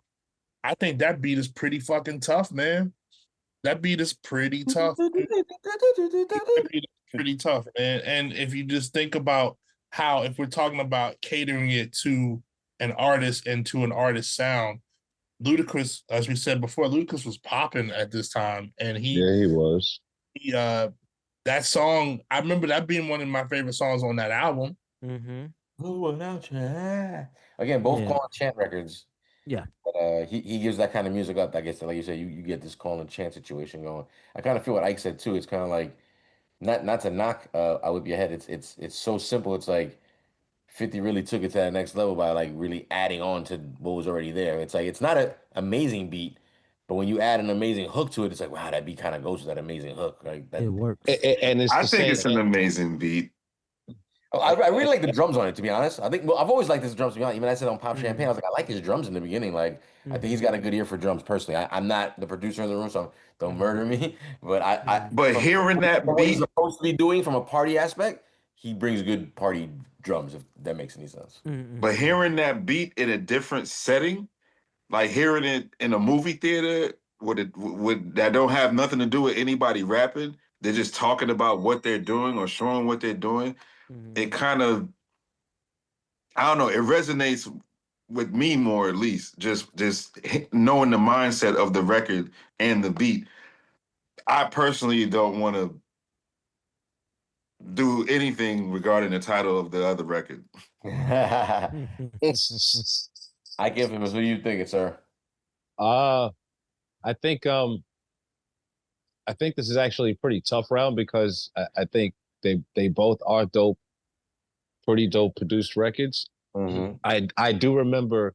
I think that beat is pretty fucking tough, man. That beat is pretty tough. Pretty tough, man. And if you just think about how, if we're talking about catering it to an artist and to an artist's sound, Ludacris, as we said before, Ludacris was popping at this time, and he was. That song, I remember that being one of my favorite songs on that album. Again, both call and chant records. Yeah, but he gives that kind of music up. I guess, like you said, you get this call and chant situation going. I kind of feel what Ike said too. It's kind of like not to knock I Whip Your Head. It's so simple. It's like 50 really took it to that next level by like really adding on to what was already there. It's like it's not an amazing beat, but when you add an amazing hook to it, it's like, wow, that beat kind of goes with that amazing hook. Like that, it works. And I think it's an amazing beat. I really like the drums on it, to be honest. I think I've always liked his drums, to be honest. Even I said on Pop Champagne, I was like, I like his drums in the beginning. Like, I think he's got a good ear for drums personally. I'm not the producer in the room, so don't murder me. But But hearing that what beat, he's supposed to be doing from a party aspect, he brings good party drums, if that makes any sense. But hearing that beat in a different setting, like hearing it in a movie theater with that don't have nothing to do with anybody rapping, they're just talking about what they're doing or showing what they're doing. It kind of, I don't know, it resonates with me more, at least, just knowing the mindset of the record and the beat. I personally don't want to do anything regarding the title of the other record. I give him. Who do you think, sir? I think I think this is actually a pretty tough round because I think they both are dope, pretty dope produced records. Mm-hmm. I do remember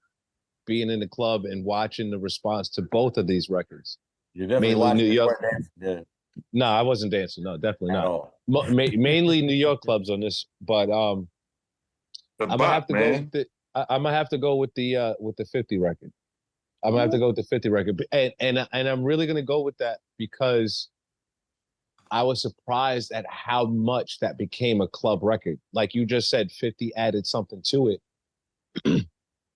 being in the club and watching the response to both of these records. You're definitely Mainly watching New it, York. yeah. No, I wasn't dancing. No, definitely At not. all. Mainly New York clubs on this, but The I'm gonna bop, have to go man. with the. I'm gonna have to go with the 50 record. I'm gonna have to go with the 50 record, and I'm really gonna go with that because I was surprised at how much that became a club record. Like you just said, 50 added something to it.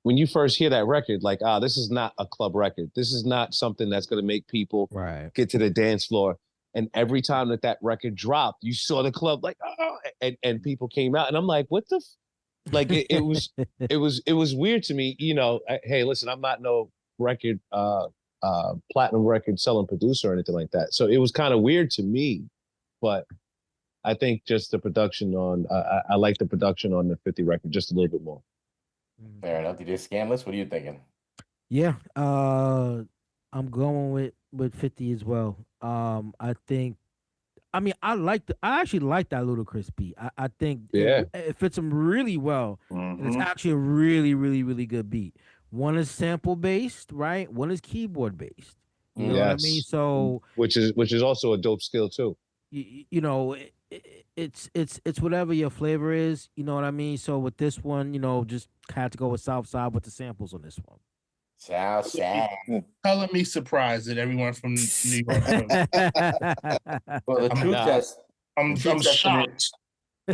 When you first hear that record, like, this is not a club record. This is not something that's gonna make people get to the dance floor. And every time that record dropped, you saw the club like, oh, and people came out, and I'm like, what the. Like it was weird to me, you know. Hey, listen, I'm not no record platinum record selling producer or anything like that, so it was kind of weird to me. But I think just the production on I like the production on the 50 record just a little bit more. Fair enough. DJ Scandalous, what are you thinking? Yeah, I'm going with 50 as well. I think. I mean, I actually like that Ludacris beat. I think it fits him really well. And it's actually a really, really, really good beat. One is sample based, right? One is keyboard based. You know what I mean? So which is also a dope skill too. You know, it's whatever your flavor is. You know what I mean? So with this one, you know, just had to go with Southside with the samples on this one. Southside. Color me surprised that everyone from New York. Well, the truth test. I'm shocked. I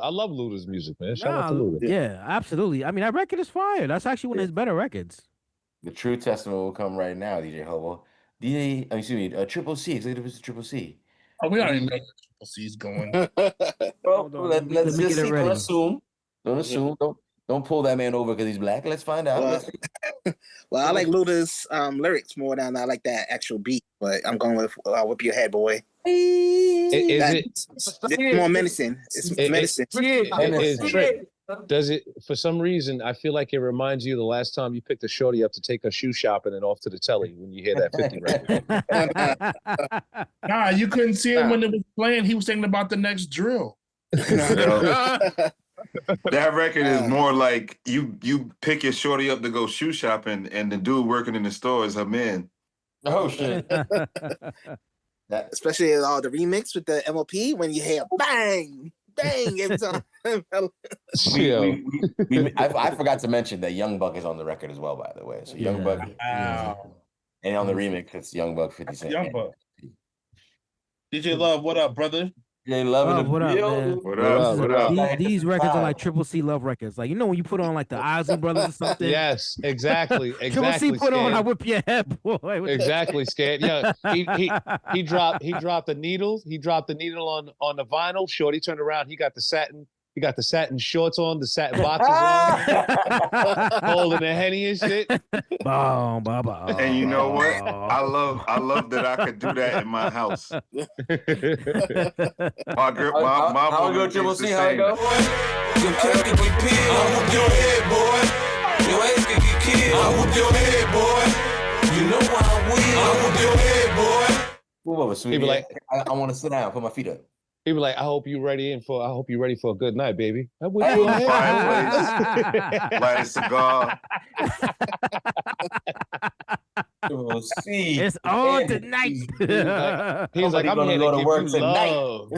love Luda's music, man. Shout out to Luda. Yeah, absolutely. I mean, that record is fire. That's actually one of his better records. The true testament will come right now, DJ Hobo. Triple C, executive producer Triple C. Oh, we already know Triple C's going. Well, let's just see. Don't assume. Don't pull that man over because he's black. Let's find out. Well, I like Luda's lyrics more than I like that actual beat, but I'm going with "Whip Your Head, Boy." It's more menacing. It's menacing. Does it, for some reason, I feel like it reminds you of the last time you picked a shorty up to take her shoe shopping and off to the telly when you hear that 50 record. Nah, you couldn't see him when it was playing. He was thinking about the next drill. That record is more like you pick your shorty up to go shoe shopping, and the dude working in the store is her man. Oh shit! Especially the remix with the MLP when you hear bang, bang every time. I forgot to mention that Young Buck is on the record as well, by the way. So Young Buck, and on the remix, it's Young Buck 50 Cent. Young Buck. DJ Love, what up, brother? DJ Love in the what up, man? What up? These records are like Triple C love records. Like, you know when you put on like the Isley Brothers or something? Yes, exactly. Triple C put on "I Whip Your Head, Boy." Exactly, Scared. Yeah, he dropped the needles. He dropped the needle on the vinyl. Shorty turned around. He got the satin shorts on, the satin boxes on, holding the Henny and shit. And you know what? I love that I could do that in my house. My go Triple C? How it go? Your kids can get peeled. I'll whoop your head, boy. Your ass can get killed. I'll whoop your head, boy. You know I will. I'll whoop your head, boy. Move over, sweetie. Be like, I want to sit down, put my feet up. He be like, I hope you're ready for a good night, baby. I whip your head. Light a cigar. It's on tonight. He's like, I'm here to give you love.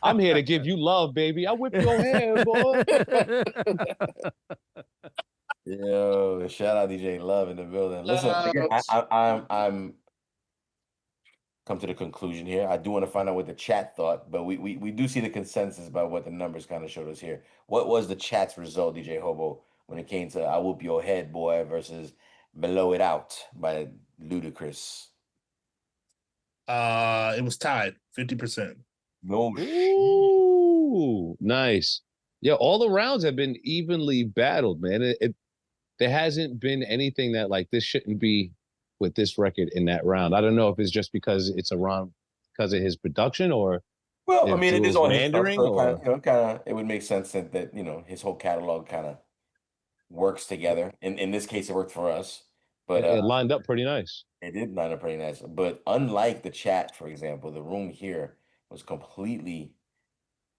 I'm here to give you love, baby. I whip your head, boy. Yo, shout out DJ Love in the building. Listen, again, I'm come to the conclusion here. I do want to find out what the chat thought, but we do see the consensus about what the numbers kind of showed us here. What was the chat's result, DJ Hobo, when it came to "I Whoop Your Head, Boy" versus "Blow It Out" by Ludacris? It was tied, 50%. No. Ooh, nice. Yeah, all the rounds have been evenly battled, man. There hasn't been anything that like this shouldn't be with this record in that round. I don't know if it's just because it's a round because of his production or I mean, it is on Mandarin. It would make sense that his whole catalog kind of works together. In this case, it worked for us. But it lined up pretty nice. It did line up pretty nice. But unlike the chat, for example, the room here was completely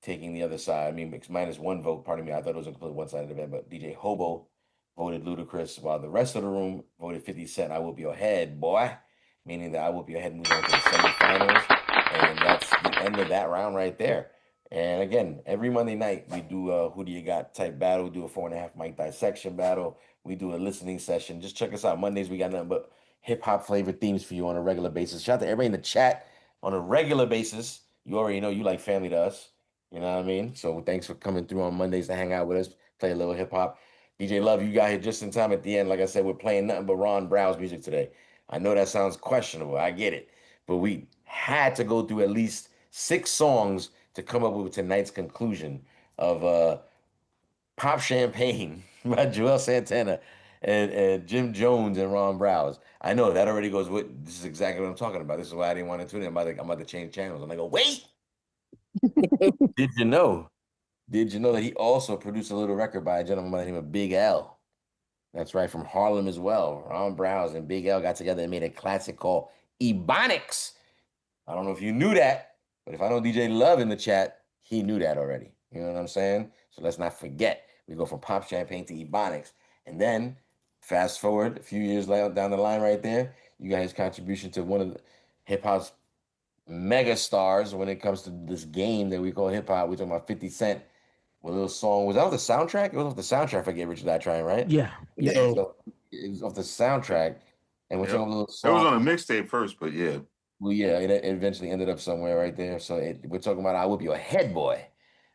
taking the other side. I mean, it's minus one vote. Pardon me. I thought it was a complete one-sided event, but DJ Hobo voted Ludacris, while the rest of the room voted 50 Cent. I Whoop Your Head, boy. Meaning that I Whoop Your Head moves on to the semifinals. And that's the end of that round right there. And again, every Monday night we do a Who Do You Got type battle. We do a 4.5 mic dissection battle. We do a listening session. Just check us out. Mondays we got nothing but hip hop flavored themes for you on a regular basis. Shout out to everybody in the chat on a regular basis. You already know you like family to us. You know what I mean? So thanks for coming through on Mondays to hang out with us, play a little hip hop. DJ Love, you got here just in time at the end. Like I said, we're playing nothing but Ron Browz music today. I know that sounds questionable. I get it. But we had to go through at least 6 songs to come up with tonight's conclusion of Pop Champagne by Joel Santana and Jim Jones and Ron Browz. I know that already goes with, this is exactly what I'm talking about. This is why I didn't want to tune in. I'm about to change channels. And I go, wait. Did you know that he also produced a little record by a gentleman by the name of Big L? That's right, from Harlem as well. Ron Browz and Big L got together and made a classic called Ebonics. I don't know if you knew that, but if I know DJ Love in the chat, he knew that already. You know what I'm saying? So let's not forget. We go from Pop Champagne to Ebonics. And then fast forward a few years down the line right there, you got his contribution to one of the hip-hop's mega stars when it comes to this game that we call hip-hop. We're talking about 50 Cent with a little song. Was that off the soundtrack? It was off the soundtrack for Get Rich or Die Trying, right? Yeah. So it was off the soundtrack. And we're talking about a little song. It was on a mixtape first, but yeah. Well, yeah, it eventually ended up somewhere right there. So we're talking about I Whoop Your Head, Boy.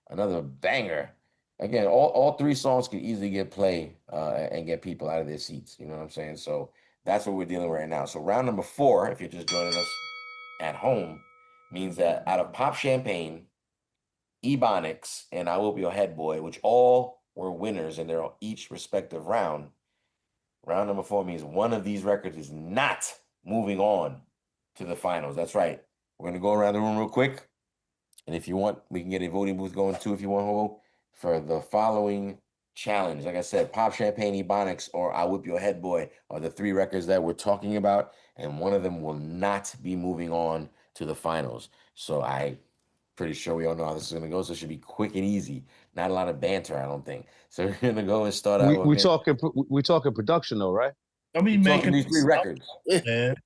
Another banger. Again, all 3 songs can easily get play and get people out of their seats. You know what I'm saying? So that's what we're dealing with right now. So round number 4, if you're just joining us at home, means that out of Pop Champagne, Ebonics, and I Whoop Your Head, Boy, which all were winners in their each respective round, round number 4 means one of these records is not moving on to the finals. That's right. We're going to go around the room real quick. And if you want, we can get a voting booth going too if you want, Hobo, for the following challenge. Like I said, Pop Champagne, Ebonics, or I Whip Your Head, Boy are the 3 records that we're talking about, and one of them will not be moving on to the finals. So I'm pretty sure we all know how this is going to go, so it should be quick and easy. Not a lot of banter, I don't think. So we're going to go and start out. We talking production though, right? I mean, making these 3 records, man.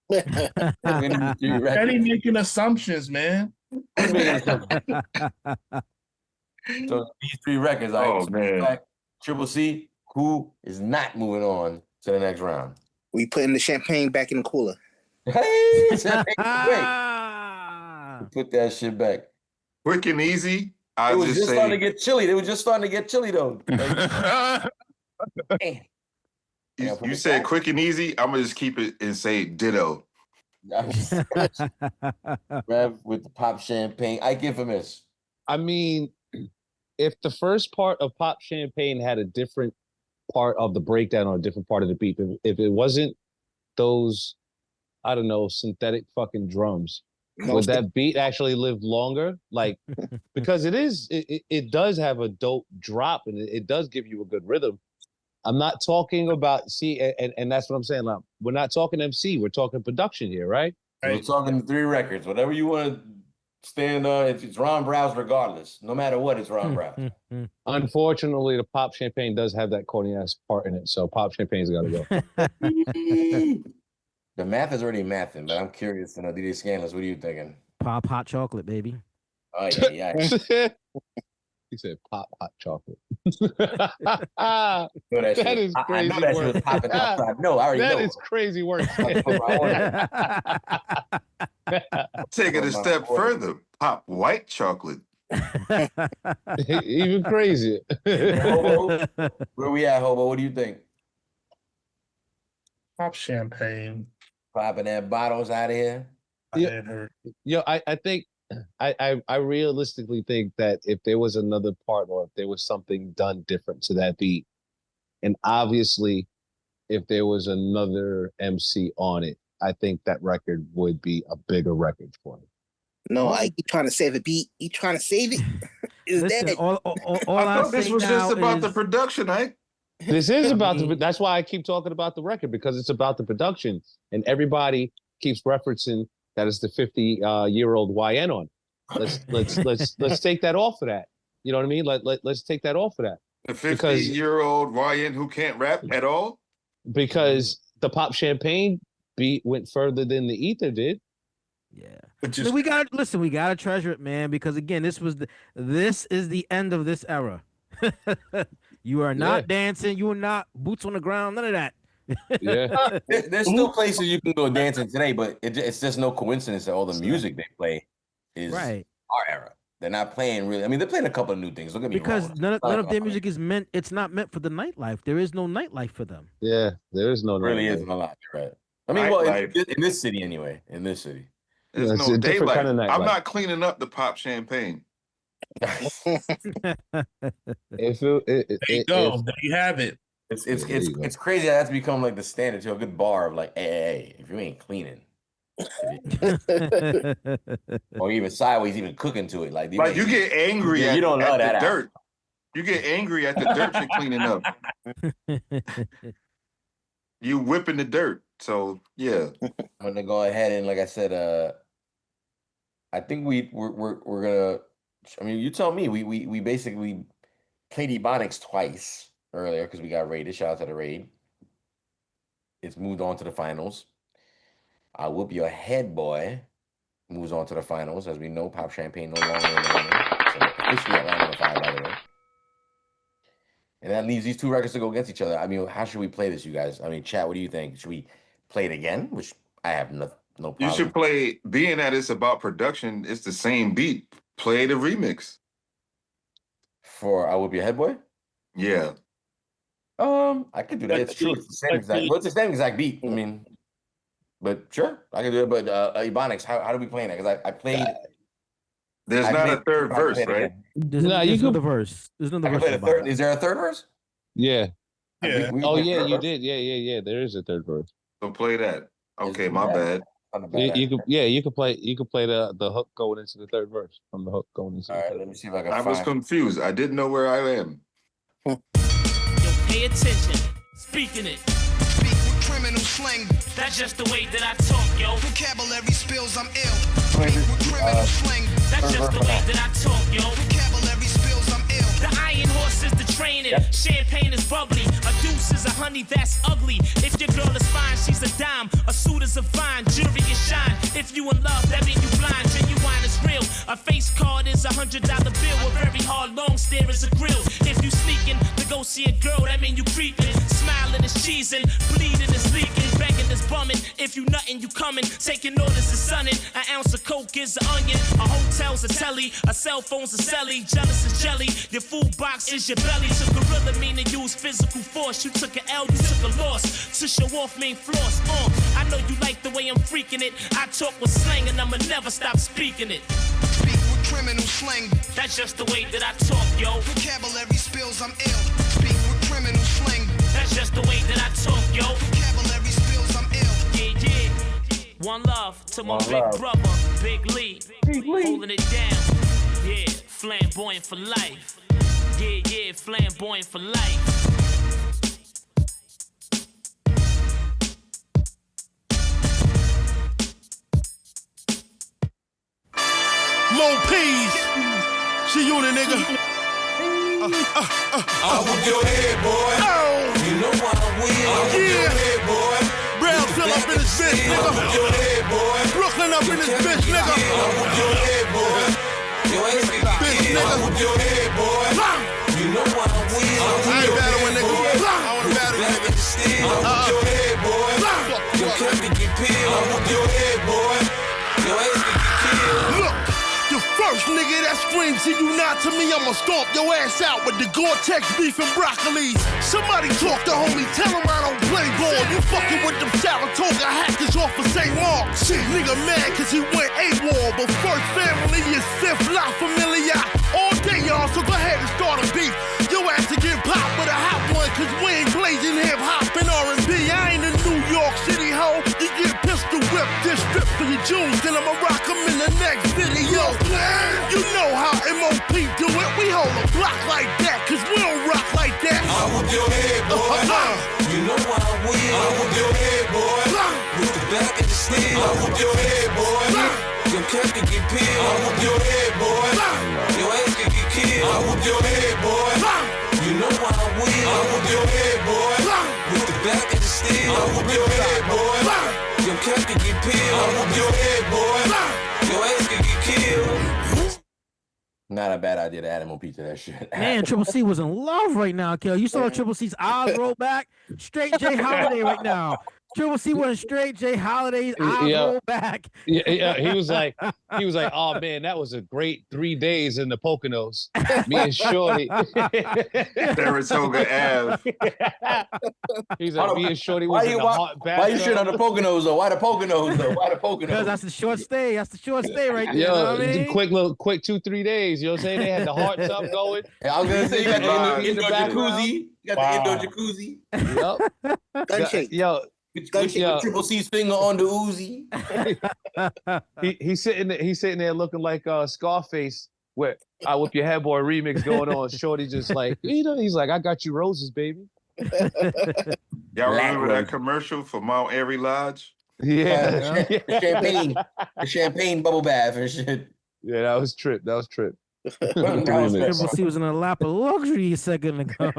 Daddy making assumptions, man. So these 3 records, man. Triple C, who is not moving on to the next round? We putting the champagne back in the cooler. Hey, champagne, put that shit back. Quick and easy. It was just starting to get chilly. They were just starting to get chilly though. You said quick and easy. I'm gonna just keep it and say ditto. Rev with the Pop Champagne. Ike Infamous. I mean, if the first part of Pop Champagne had a different part of the breakdown or a different part of the beat, if it wasn't those, I don't know, synthetic fucking drums, would that beat actually live longer? Like, because it does have a dope drop and it does give you a good rhythm. I'm not talking about and that's what I'm saying. Like, we're not talking MC, we're talking production here, right? We're talking 3 records. Whatever you want to stand on, it's Ron Browz regardless. No matter what, it's Ron Browz. Unfortunately, the Pop Champagne does have that corny ass part in it, so Pop Champagne's got to go. The math is already mathing, but I'm curious to know, DJ Scanless, what are you thinking? Pop hot chocolate, baby. Oh yeah. He said pop hot chocolate. That is crazy. I know that shit was popping outside. No, I already know. That is crazy work. Take it a step further. Pop white chocolate. Even crazier. Hobo, where we at, Hobo? What do you think? Pop Champagne. Popping that bottles out of here. I think I realistically think that if there was another part or if there was something done different to that beat, and obviously if there was another MC on it, I think that record would be a bigger record for me. No, he trying to save a beat. He trying to save it. Listen, all I thought this was just about the production, This is about the. That's why I keep talking about the record, because it's about the production, and everybody keeps referencing that it's the 50-year-old YN on. Let's take that off of that. You know what I mean? Let's take that off of that. The 50-year-old YN who can't rap at all? Because the Pop Champagne beat went further than the Ether did. Yeah. Just, we gotta treasure it, man, because again, this is the end of this era. You are not dancing, you are not boots on the ground, none of that. Yeah. There's still places you can go dancing today, but it's just no coincidence that all the music they play is right. our era. They're not playing really. I mean, they're playing a couple of new things. Don't get me because wrong. none of their music is meant. It's not meant for the nightlife. There is no nightlife for them. Yeah, there is no. Really isn't a lot, right? I mean, well, in this city anyway. In this city, there's no daylight. Kind of I'm not cleaning up the Pop Champagne. There you go. There you have it. It's crazy. That has become like the standard to a good bar of like, hey, if you ain't cleaning. Or even sideways, even cooking to it. Like you get angry at, you don't know that the dirt. You get angry at the dirt you're cleaning up. You whipping the dirt. So yeah. I'm gonna go ahead and, like I said, I think we're gonna. I mean, you tell me. We basically played Ebonics twice earlier because we got raided. Shout out to the raid. It's moved on to the finals. I Whoop Your Head Boy moves on to the finals. As we know, Pop Champagne no longer in the running. So officially Atlanta on the 5, by the way. And that leaves these two records to go against each other. I mean, how should we play this, you guys? I mean, chat, what do you think? Should we play it again? Which I have no problem. You should play, being that it's about production, it's the same beat. Play the remix. For I Whoop Your Head Boy? Yeah. I could do that. It's true. It's the same exact. Well, it's the same exact beat. I mean, but sure, I can do it. But Ebonics, how do we play that? Because I played. There's not a third verse, right? There's another verse. There's another verse. Is there a third verse? Yeah. Yeah. You did. Yeah. There is a third verse. So play that. Okay, my bad. You could play the hook going into the third verse from the hook going into. All right, let me see if I can. I was confused. I didn't know where I am. Yo, pay attention. Speaking it. Speak with criminal slang. That's just the way that I talk, yo. Vocabulary spills, I'm ill. Speak with criminal slang. That's just the way that I talk, yo. Vocabulary spills, I'm ill. The iron horse is the training. Champagne is bubbly. A deuce is a honey that's ugly. If your girl is fine, she's a dime. A suit is a fine. Jewelry is shine. If you in love, that mean you blind. Genuine is real. A face card is $100 bill. A very hard long stare is a grill. If you sneaking to go see a girl, that mean you creeping. Smiling is cheesing. Bleeding is leaking. Begging is bumming. If you nuttin', you coming. Taking orders is sunning. An ounce of coke is an onion. A hotel's a telly. A cell phone's a celly. Jealous is jelly. Your food box is your belly. To gorilla mean to use physical force. You took an L, you took a loss. To show off mean floss. I know you like the way I'm freaking it. I talk with slang and I'ma never stop speaking it. Speak with criminal slang. That's just the way that I talk, yo. Vocabulary spills, I'm ill. Speak with criminal slang. That's just the way that I talk, yo. Vocabulary spills, I'm ill. Yeah. One love to my big brother, Big Lee. Holding it down. Yeah, flamboyant for life. Yeah, flamboyant for life. Low P's. She on it, nigga. I Whoop Your Head, boy. Oh. You know I will. I Whoop Your Head, boy. Browz still up in this bitch, nigga. I Whoop Your Head, boy. Brooklyn up in this bitch, nigga. I Whoop Your Head, boy. Your ass be Bitch, nigga. I Whoop Your Head, boy. You know I will. I ain't battling, nigga. I wanna battle, nigga. I Whoop Your Head, boy. Your cap can get peeled. I Whoop Your Head, boy. Your ass can get killed. Look, the first nigga that screams to you not to me, I'ma stomp your ass out with the Gore-Tex beef and broccolis. Somebody talk to homie, tell him I don't play ball. You fucking with them Saratoga hackers off of St. Mark. Shit, nigga mad cause he went AWOL, but first family is Sif La Familia. All day, y'all, so go ahead and start a beef. Your ass to get popped with a hot one cause we ain't blazing hip-hop and R&B. I ain't a New York City hoe. You get pistol whipped, this strip for your jewels, then I'ma rock them in the next video. You know how MOP do it. We hold a block like that, cause we don't rock like that. I whoop your head, boy. You know why I will. I whoop your head, boy. With the back of the steel. I whoop your head, boy. Your cap can get peeled. I whoop your head, boy. Your ass can get killed. I whoop your head, boy. You know why I will. I whoop your head, boy. With the back of the steel. I whoop your head, boy. Your cap can get peeled. I whoop your head, boy. Your ass can get killed. Not a bad idea to add him on pizza. That shit. Man, Triple C was in love right now, Kel. You saw Triple C's eyes roll back. Straight Jay Holiday right now. Triple C went straight Jay Holiday's eyes roll back. Yeah, he was like, oh man, that was a great 3 days in the Poconos. Me and Shorty. Saratoga Ave. He's like, me and Shorty was in the hot bath. Why you shit on the Poconos though? Why the Poconos though? Why the Poconos? Because that's the short stay. That's the short stay right there. Yo, you know what I mean? quick 2-3 days. You know what I'm saying? They had the hot tub going. I was gonna say you got the indoor jacuzzi. You got the indoor jacuzzi. Yep. Gunshake. Yo. With Triple C's finger on the Uzi. He's sitting there looking like Scarface with I Whip Your Head Boy remix going on. Shorty just like, he's like, I got you roses, baby. Y'all remember that commercial for Mount Airy Lodge? Yeah. The champagne bubble bath and shit. Yeah, that was Trip. Triple C was in a lap of luxury a second ago.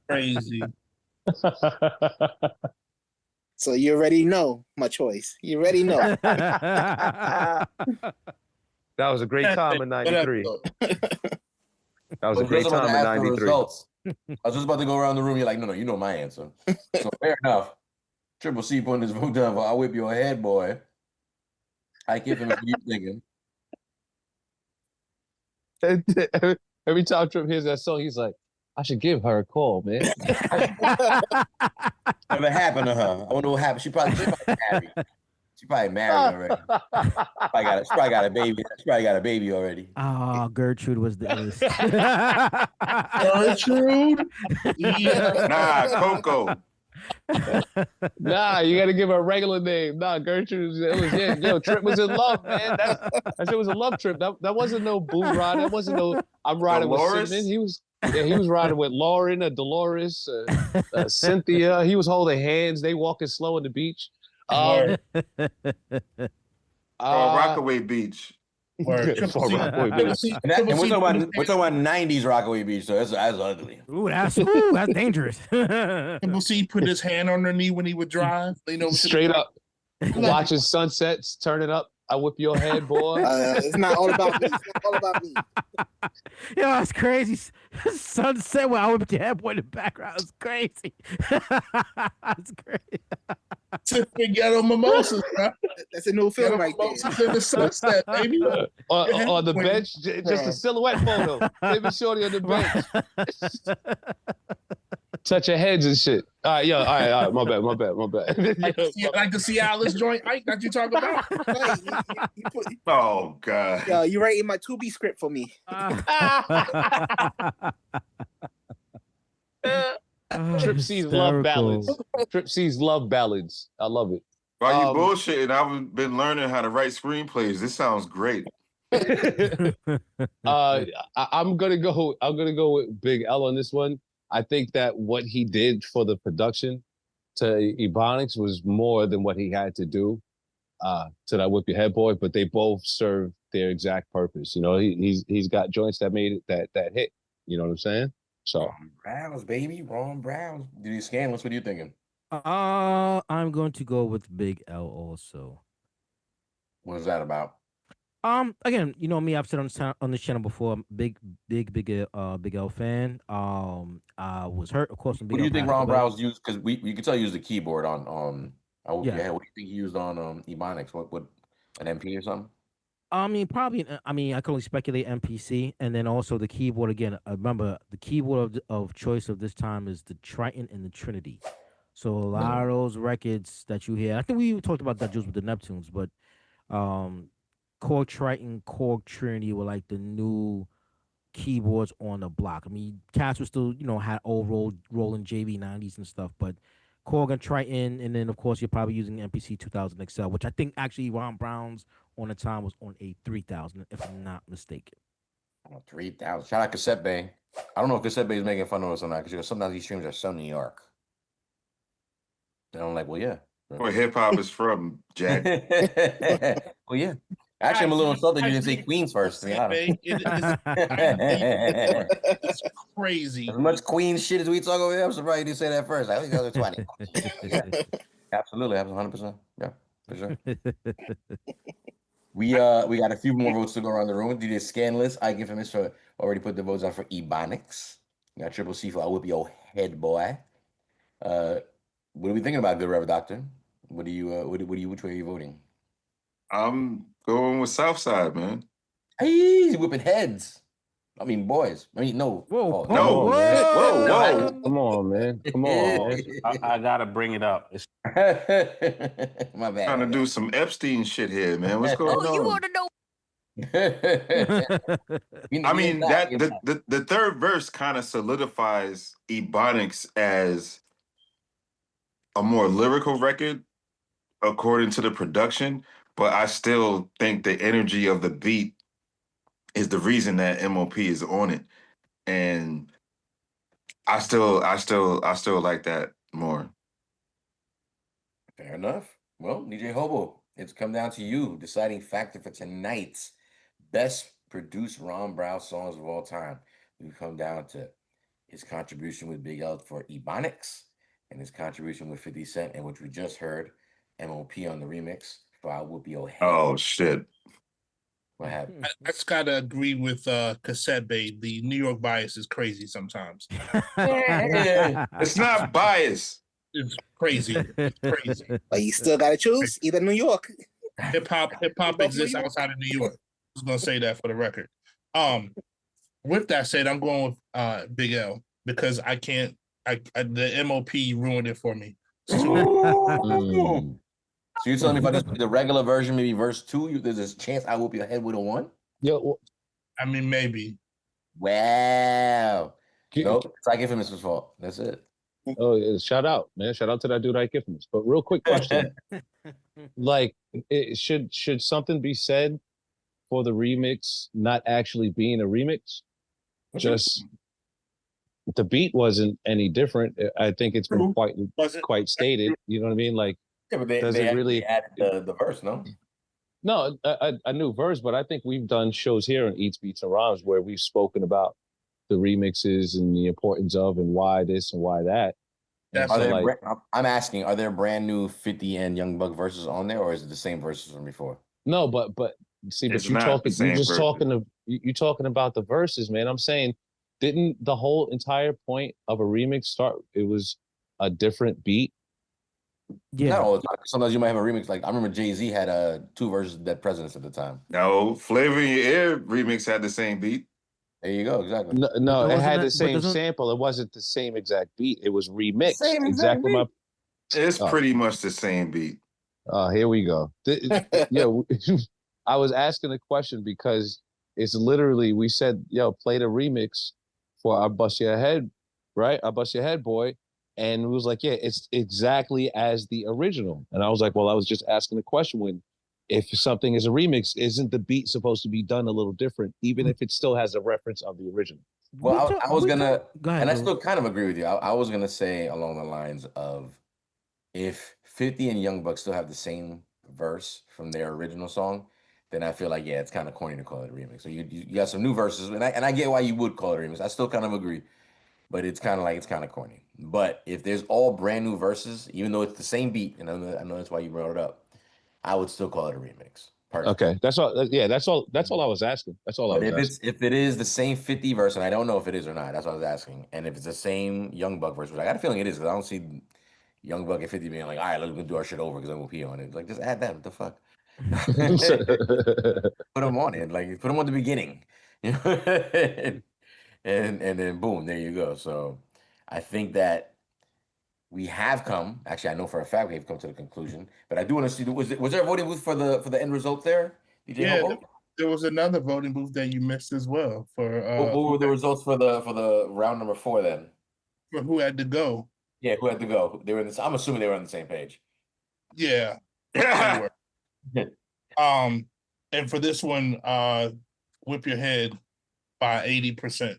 Crazy. So you already know my choice. You already know. That was a great time in '93. That was a great time in '93. I was just about to go around the room. You're like, no, you know my answer. So fair enough. Triple C putting his vote down for "I Whip Your Head, Boy." I give him what you thinking. Every time Trip hears that song, he's like, I should give her a call, man. Whatever happened to her? I wonder what happened. She probably married. She probably married already. She probably got a baby. She probably got a baby already. Oh, Gertrude was the illest. Gertrude? Yeah. Nah, Coco. Nah, you got to give her a regular name. Nah, Gertrude. Trip was in love, man. That shit was a love trip. That wasn't no boo ride. That wasn't no I'm riding Dolores? with Cinnamon. He was riding with Lauren, Dolores, Cynthia. He was holding hands. They walking slow on the beach. Rockaway Beach. And we're talking about '90s Rockaway Beach, so that's ugly. Ooh, that's dangerous. Triple C put his hand on her knee when he would drive. Straight up, watching sunsets, turning up. I whip your head, boy. It's not all about me. It's not all about me. Yo, that's crazy. Sunset when I whipped your head boy in the background. It's crazy. That's crazy. Tiffany Ghetto Mimosas, bro. That's a new film right there. In the sunset, baby. On the bench, just a silhouette photo. Maybe Shorty on the bench. Touch your heads and shit. All right. My bad. Like the Cialis joint, Ike, that you talk about? Oh, God. Yo, you writing my 2B script for me. Trip C's love ballads. Trip C's love ballads. I love it. While you bullshitting, I've been learning how to write screenplays. This sounds great. I'm gonna go with Big L on this one. I think that what he did for the production to Ebonics was more than what he had to do to that Whip Your Head Boy, but they both serve their exact purpose. You know, he's got joints that made it that hit. You know what I'm saying? So Browz, baby, Ron Browz. Did he scandalous? What are you thinking? I'm going to go with Big L also. What is that about? Again, you know me. I've said on this channel before. I'm big L fan. I was hurt, of course. What do you think Ron Browz used? Because you can tell he used the keyboard on. What do you think he used on Ebonics? What an MP or something? I mean, probably. I can only speculate MPC, and then also the keyboard again. Remember, the keyboard of choice of this time is the Triton and the Trinity. So a lot of those records that you hear, I think we talked about that just with the Neptunes, but Korg Triton, Korg Trinity were like the new keyboards on the block. I mean, cats were still, had old rolling JV90s and stuff, but Korg and Triton, and then of course you're probably using MPC 2000 XL, which I think actually Ron Brown's on the time was on a 3000, if I'm not mistaken. Oh, 3000. Shout out Cassette Bang. I don't know if Cassette Bay is making fun of us or not, because sometimes these streams are so New York. And I'm like, well, yeah. Where hip hop is from, Jack. Well, yeah. Actually, I'm a little insulted you didn't say Queens first, to be honest. It's crazy. As much Queen shit as we talk over here, I'm surprised you didn't say that first. I think that was 20. Yeah. Absolutely, 100%. Yeah, for sure. We got a few more votes to go around the room. DJ Scanless, I give him this for already put the votes out for Ebonics. We got Triple C for I'll Whip Your Head Boy. What are we thinking about, Good Reverend Doctor? Which way are you voting? I'm going with Southside, man. Hey, he's whipping heads. I mean, boys. I mean, no. Whoa, No. Whoa. Come on, man. Come on, man. I gotta bring it up. My bad. Trying to do some Epstein shit here, man. What's going on? You want to know? I mean, that the third verse kind of solidifies Ebonics as a more lyrical record according to the production, but I still think the energy of the beat is the reason that MOP is on it. And I still like that more. Fair enough. Well, DJ Hobo, it's come down to you, deciding factor for tonight's best produced Ron Browz songs of all time. We come down to his contribution with Big L for Ebonics and his contribution with 50 Cent, and which we just heard, MOP on the remix for I'll Whoop Your Head. Oh, shit. What happened? I just gotta agree with Cassette Bay. The New York bias is crazy sometimes. It's not bias. It's crazy. It's crazy. But you still gotta choose either New York. Hip hop exists outside of New York. I was gonna say that for the record. With that said, I'm going with Big L because I can't. The MOP ruined it for me. So you're telling me if I just play the regular version, maybe verse 2, there's this chance I whoop your head with a 1? I mean, maybe. Wow. Nope. It's like Infamous' fault. That's it. Oh, yeah, shout out, man. Shout out to that dude like Infamous. But real quick question. Like, should something be said for the remix not actually being a remix? Just the beat wasn't any different. I think it's been quite stated. You know what I mean? Like, yeah, but they really added the verse, no? No, a new verse, but I think we've done shows here on Eats, Beats, and Rhymes where we've spoken about the remixes and the importance of and why this and why that. I'm asking, are there brand new 50 and Young Buck verses on there, or is it the same verses from before? No, but see, but you're talking about the verses, man. I'm saying, didn't the whole entire point of a remix start? It was a different beat. Yeah, not all the time. Sometimes you might have a remix. Like I remember Jay-Z had 2 versions of Dead Presidents at the time. No, Flavor in Your Ear remix had the same beat. There you go, exactly. No, it had the same sample. It wasn't the same exact beat. It was remixed. Exactly. It's pretty much the same beat. Here we go. I was asking a question because it's literally, we said, play the remix for I Bust Your Head, right? I Bust Your Head, boy. And it was like, yeah, it's exactly as the original. And I was like, well, I was just asking the question when, if something is a remix, isn't the beat supposed to be done a little different, even if it still has a reference of the original? Well, I was gonna, and I still kind of agree with you. I was gonna say along the lines of, if 50 and Young Buck still have the same verse from their original song, then I feel like, yeah, it's kind of corny to call it a remix. So you got some new verses, and I get why you would call it a remix. I still kind of agree. But it's kind of corny. But if there's all brand new verses, even though it's the same beat, and I know that's why you brought it up, I would still call it a remix. Personally. Okay, that's all. Yeah, that's all I was asking. That's all I was asking. If it is the same 50 verse, and I don't know if it is or not, that's what I was asking. And if it's the same Young Buck verse, which I got a feeling it is, because I don't see Young Buck and 50 being like, all right, let's do our shit over because MOP on it. Like, just add that. What the fuck? Put them on it. Like, put them on the beginning. You know? And then boom, there you go. So I think that we have come. Actually, I know for a fact we have come to the conclusion. But I do want to see. Was there a voting booth for the end result there? DJ Yeah, there was another voting booth that you missed as well. For what were the results for the round number 4 then? For who had to go? Yeah, who had to go? They were in this. I'm assuming they were on the same page. Yeah. And for this one, Whip Your Head by 80%.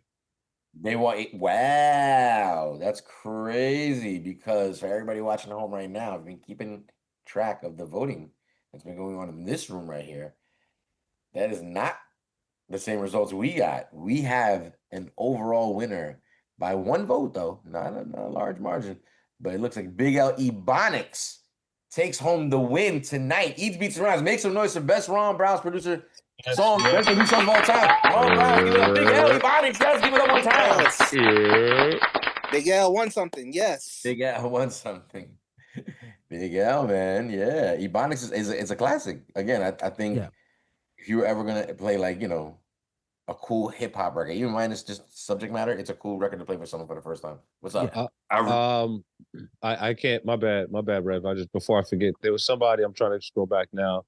They want it. Wow, that's crazy because for everybody watching at home right now, I've been keeping track of the voting that's been going on in this room right here. That is not the same results we got. We have an overall winner by 1 vote, though, not a large margin. But it looks like Big L Ebonics takes home the win tonight. Eats Beats and Rhymes. Make some noise for best Ron Browz producer song, best release song of all time. Ron Browz, give it up. Big L Ebonics, guys, give it up one time. Yes. Big L won something. Yes. Big L won something. Big L, man. Yeah. Ebonics is a classic. Again, I think if you were ever going to play like, a cool hip hop record, even minus just subject matter, it's a cool record to play for someone for the first time. What's up? I can't. My bad, Rev. Before I forget, there was somebody. I'm trying to scroll back now.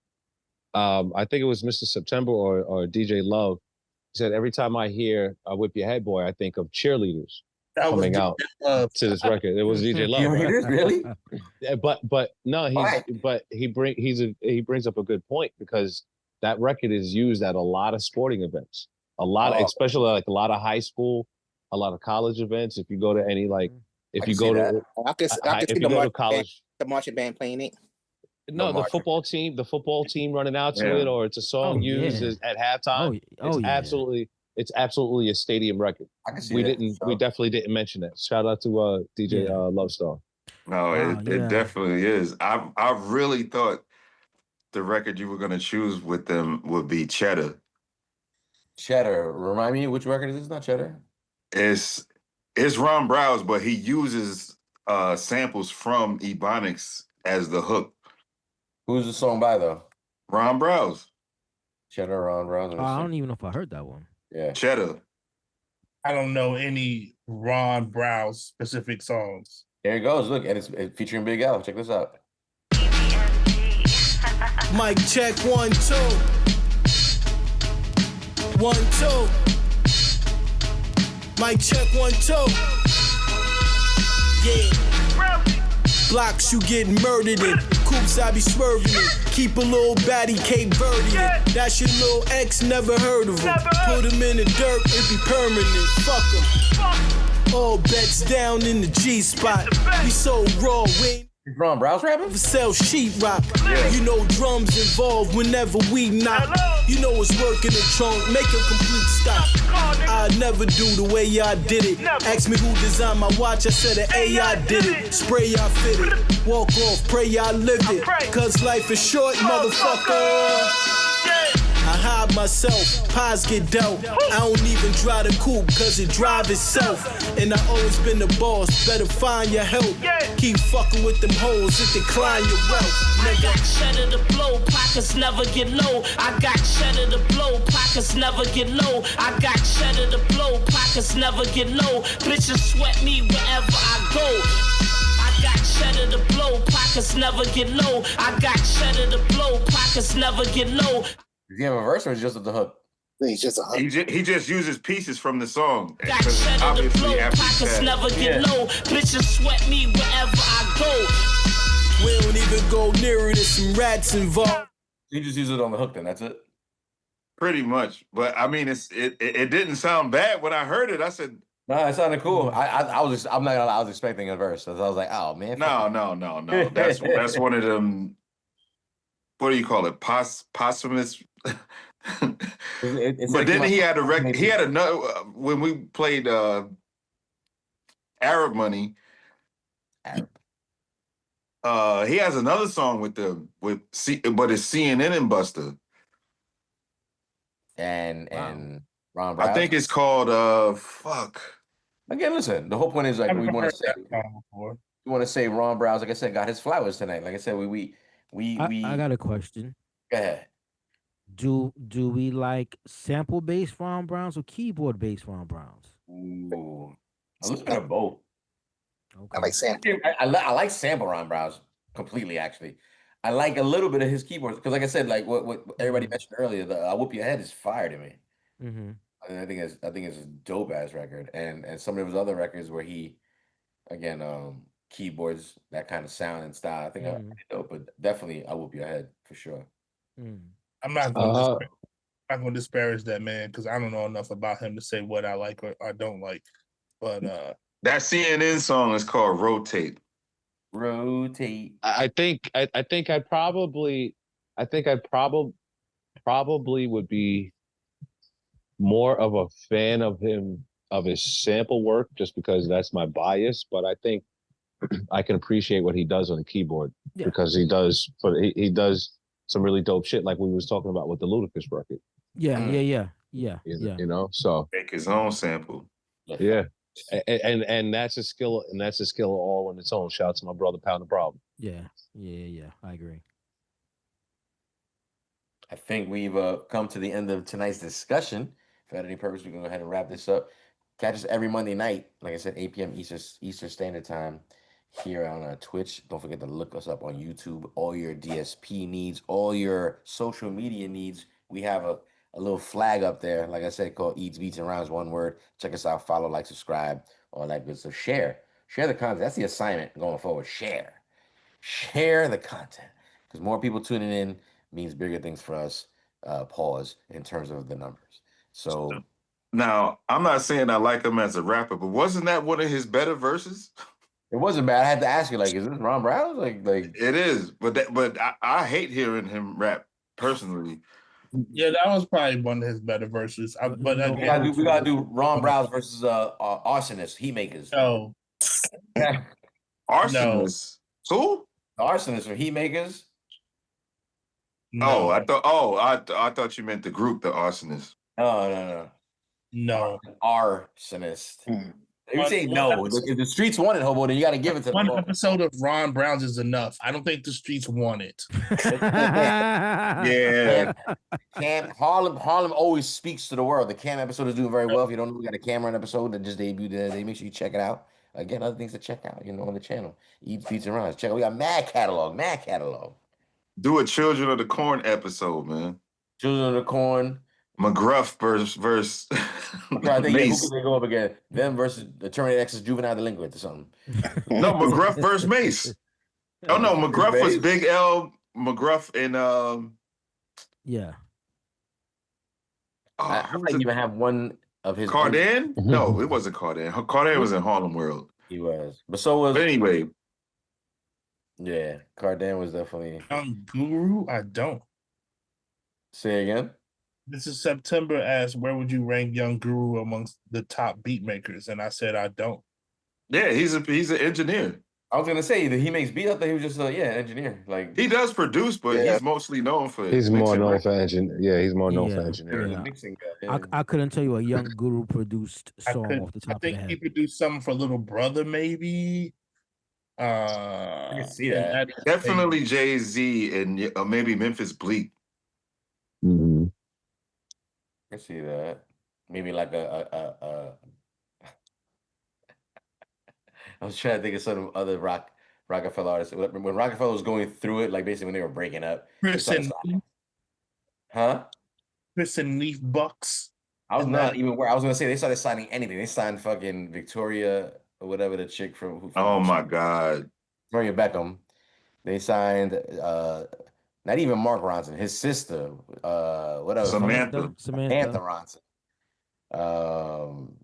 I think it was Mr. September or DJ Love. He said every time I hear "Whip Your Head Boy," I think of cheerleaders coming out to this record. It was DJ Love. Cheerleaders, right? really? Yeah, but no, he brings up a good point because that record is used at a lot of sporting events. Especially like a lot of high school, a lot of college events. If you go to any if you go to college, the marching band playing it. No, the football team running out to it, or it's a song used at halftime. It's absolutely a stadium record. I can see we that. We definitely didn't mention that. Shout out to DJ Love Star. No, it definitely is. I really thought the record you were gonna choose with them would be Cheddar. Cheddar. Remind me, which record is this? Not Cheddar. It's Ron Browz, but he uses samples from Ebonics as the hook. Who's the song by though? Ron Browz. Cheddar, Ron Browz. I don't even know if I heard that one. Yeah. Cheddar. I don't know any Ron Browz specific songs. There it goes. Look, and it's featuring Big L. Check this out. Mic check 1 2. 1 2. Mic check 1 2. Yeah. Blocks you get murdered in. Coops I be swerving in. Keep a little baddie Cape Verdean. That's your little ex, never heard of him. Put him in the dirt, it be permanent. Fuck him. All bets down in the G spot. We so raw, we Is Ron Browz rapping? sell sheetrock. You know drums involved whenever we knock. You know it's work in the trunk, make a complete stop. I never do the way y'all did it. Ask me who designed my watch, I said the AI did it. Spray y'all fit it, walk off, pray y'all lived it. Cause life is short, motherfucker. I hide myself, pies get dealt. I don't even drive the coupe cause it drive itself. And I always been the boss, better find your help. Keep fucking with them hoes, it decline your wealth. I got cheddar to blow, pockets never get low. I got cheddar to blow, pockets never get low. I got cheddar to blow, pockets never get low. Bitches sweat me wherever I go. I got cheddar to blow, pockets never get low. I got cheddar to blow, pockets never get low. Does he have a verse or is it just the hook? He's just a hook. He just uses pieces from the song. Got cheddar to blow, pockets never get low. Bitches sweat me wherever I go. We don't even go nearer to some rats involved. He just uses it on the hook then, that's it? Pretty much. But I mean it didn't sound bad when I heard it. I said, no, it sounded cool. I'm not gonna lie, I was expecting a verse. So I was like, oh man. No. That's one of them. What do you call it? Posthumous. It's but like then he had a record. He had another when we played Arab Money. He has another song with them but it's CNN and Buster. And Ron Browz. I think it's called fuck. Again, listen. The whole point is like we want to say Ron Browz. Like I said, got his flowers tonight. Like I said, I got a question. Go ahead. Do we like sample based Ron Browz or keyboard based Ron Browz? Ooh, I'm looking at both. Okay. I like sample. I like sample Ron Browz completely. Actually, I like a little bit of his keyboards because, like I said, like what everybody mentioned earlier, the "I Whoop Your Head" is fire to me. Mm-hmm. I think it's a dope ass record, and some of his other records where he, again, keyboards, that kind of sound and style. I think I dope, but definitely "I Whoop Your Head" for sure. I'm not going to not gonna disparage that man because I don't know enough about him to say what I like or I don't like. But that CNN song is called Rotate. Rotate. I think I'd probably would be more of a fan of his sample work just because that's my bias. But I think I can appreciate what he does on the keyboard because he does some really dope shit like we was talking about with the Ludacris record. Yeah. You know, so make his own sample. Yeah. And that's a skill, all on its own. Shout out to my brother Pound the Problem. Yeah. I agree. I think we've come to the end of tonight's discussion. If at any purpose, we can go ahead and wrap this up. Catch us every Monday night, like I said, 8 p.m. Eastern Standard Time here on Twitch. Don't forget to look us up on YouTube. All your DSP needs, all your social media needs. We have a little flag up there, like I said, called Eats, Beats, and Rhymes, one word. Check us out, follow, like, subscribe, all that good stuff. Share the content. That's the assignment going forward. Share the content because more people tuning in means bigger things for us. Pause in terms of the numbers. So now I'm not saying I like him as a rapper, but wasn't that one of his better verses? It wasn't bad. I had to ask you, like, is this Ron Browz? Like it is, but I hate hearing him rap personally. Yeah, that was probably one of his better verses. But we gotta do Ron Browz versus Arsonist, Heatmakers. No. Arsonist. Who? Arsonist or Heatmakers. No. I thought you meant the group, the Arsonist. No. Arsonist. You say no. If the streets want it, Hobo, then you got to give it to them. One episode of Ron Browz is enough. I don't think the streets want it. Yeah. Cam Harlem always speaks to the world. The Cam episode is doing very well. If you don't know, we got a Cameron episode that just debuted today. Make sure you check it out. Again, other things to check out, on the channel. Eats, Beats, and Rhymes. Check out. We got mad catalog. Do a Children of the Corn episode, man. Children of the Corn. McGruff versus I think who could they go up again? Them versus the Terminator X's Juvenile Delinquent or something. No, McGruff versus Mace. Oh no, McGruff was Big L. McGruff and yeah. I might even have one of his. Cardan? No, it wasn't Cardan. Cardan was in Harlem World. He was, but so was. But anyway, yeah, Cardan was definitely. Young Guru, I don't. Say again. This is September asked, where would you rank Young Guru amongst the top beat makers? And I said, I don't. Yeah, he's an engineer. I was gonna say that he makes beats. I thought he was just engineer. Like he does produce, but he's mostly known for. He's more known for engineering. Yeah, he's more known for engineering. Yeah. Mixing guy. I couldn't tell you a Young Guru produced song off the top of the head. I think he produced something for Little Brother, maybe. I can see that. Definitely Jay-Z and maybe Memphis Bleak. Mm-hmm. I see that. Maybe like a I was trying to think of some other Rockefeller artists. When Rockefeller was going through it, like basically when they were breaking up. Chris and Leaf Bucks. I was not even where I was gonna say they started signing anything. They signed fucking Victoria or whatever the chick from oh my God. Victoria Beckham. They signed not even Mark Ronson, his sister, whatever. Samantha Ronson.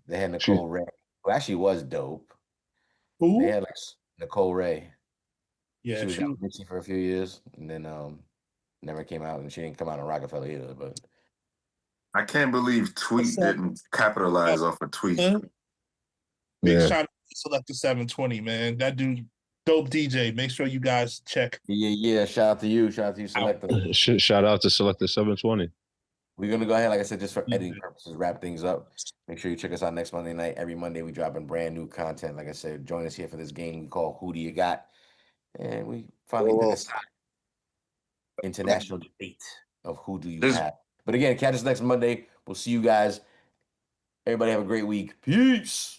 They had Nicole Ray, who actually was dope. Who? They had like Nicole Ray. Yeah, she was Dixie for a few years, and then never came out, and she didn't come out on Rockefeller either. But I can't believe Tweet didn't capitalize off of Tweet. Big shout out to Selector 720, man. That dude. Dope DJ. Make sure you guys check. Yeah. Shout out to you, Selector. Shout out to Selector 720. We're gonna go ahead, like I said, just for editing purposes, wrap things up. Make sure you check us out next Monday night. Every Monday we dropping brand new content. Like I said, join us here for this game we call Whodougot, and we finally did this international debate of who do you have. But again, catch us next Monday. We'll see you guys. Everybody have a great week. Peace.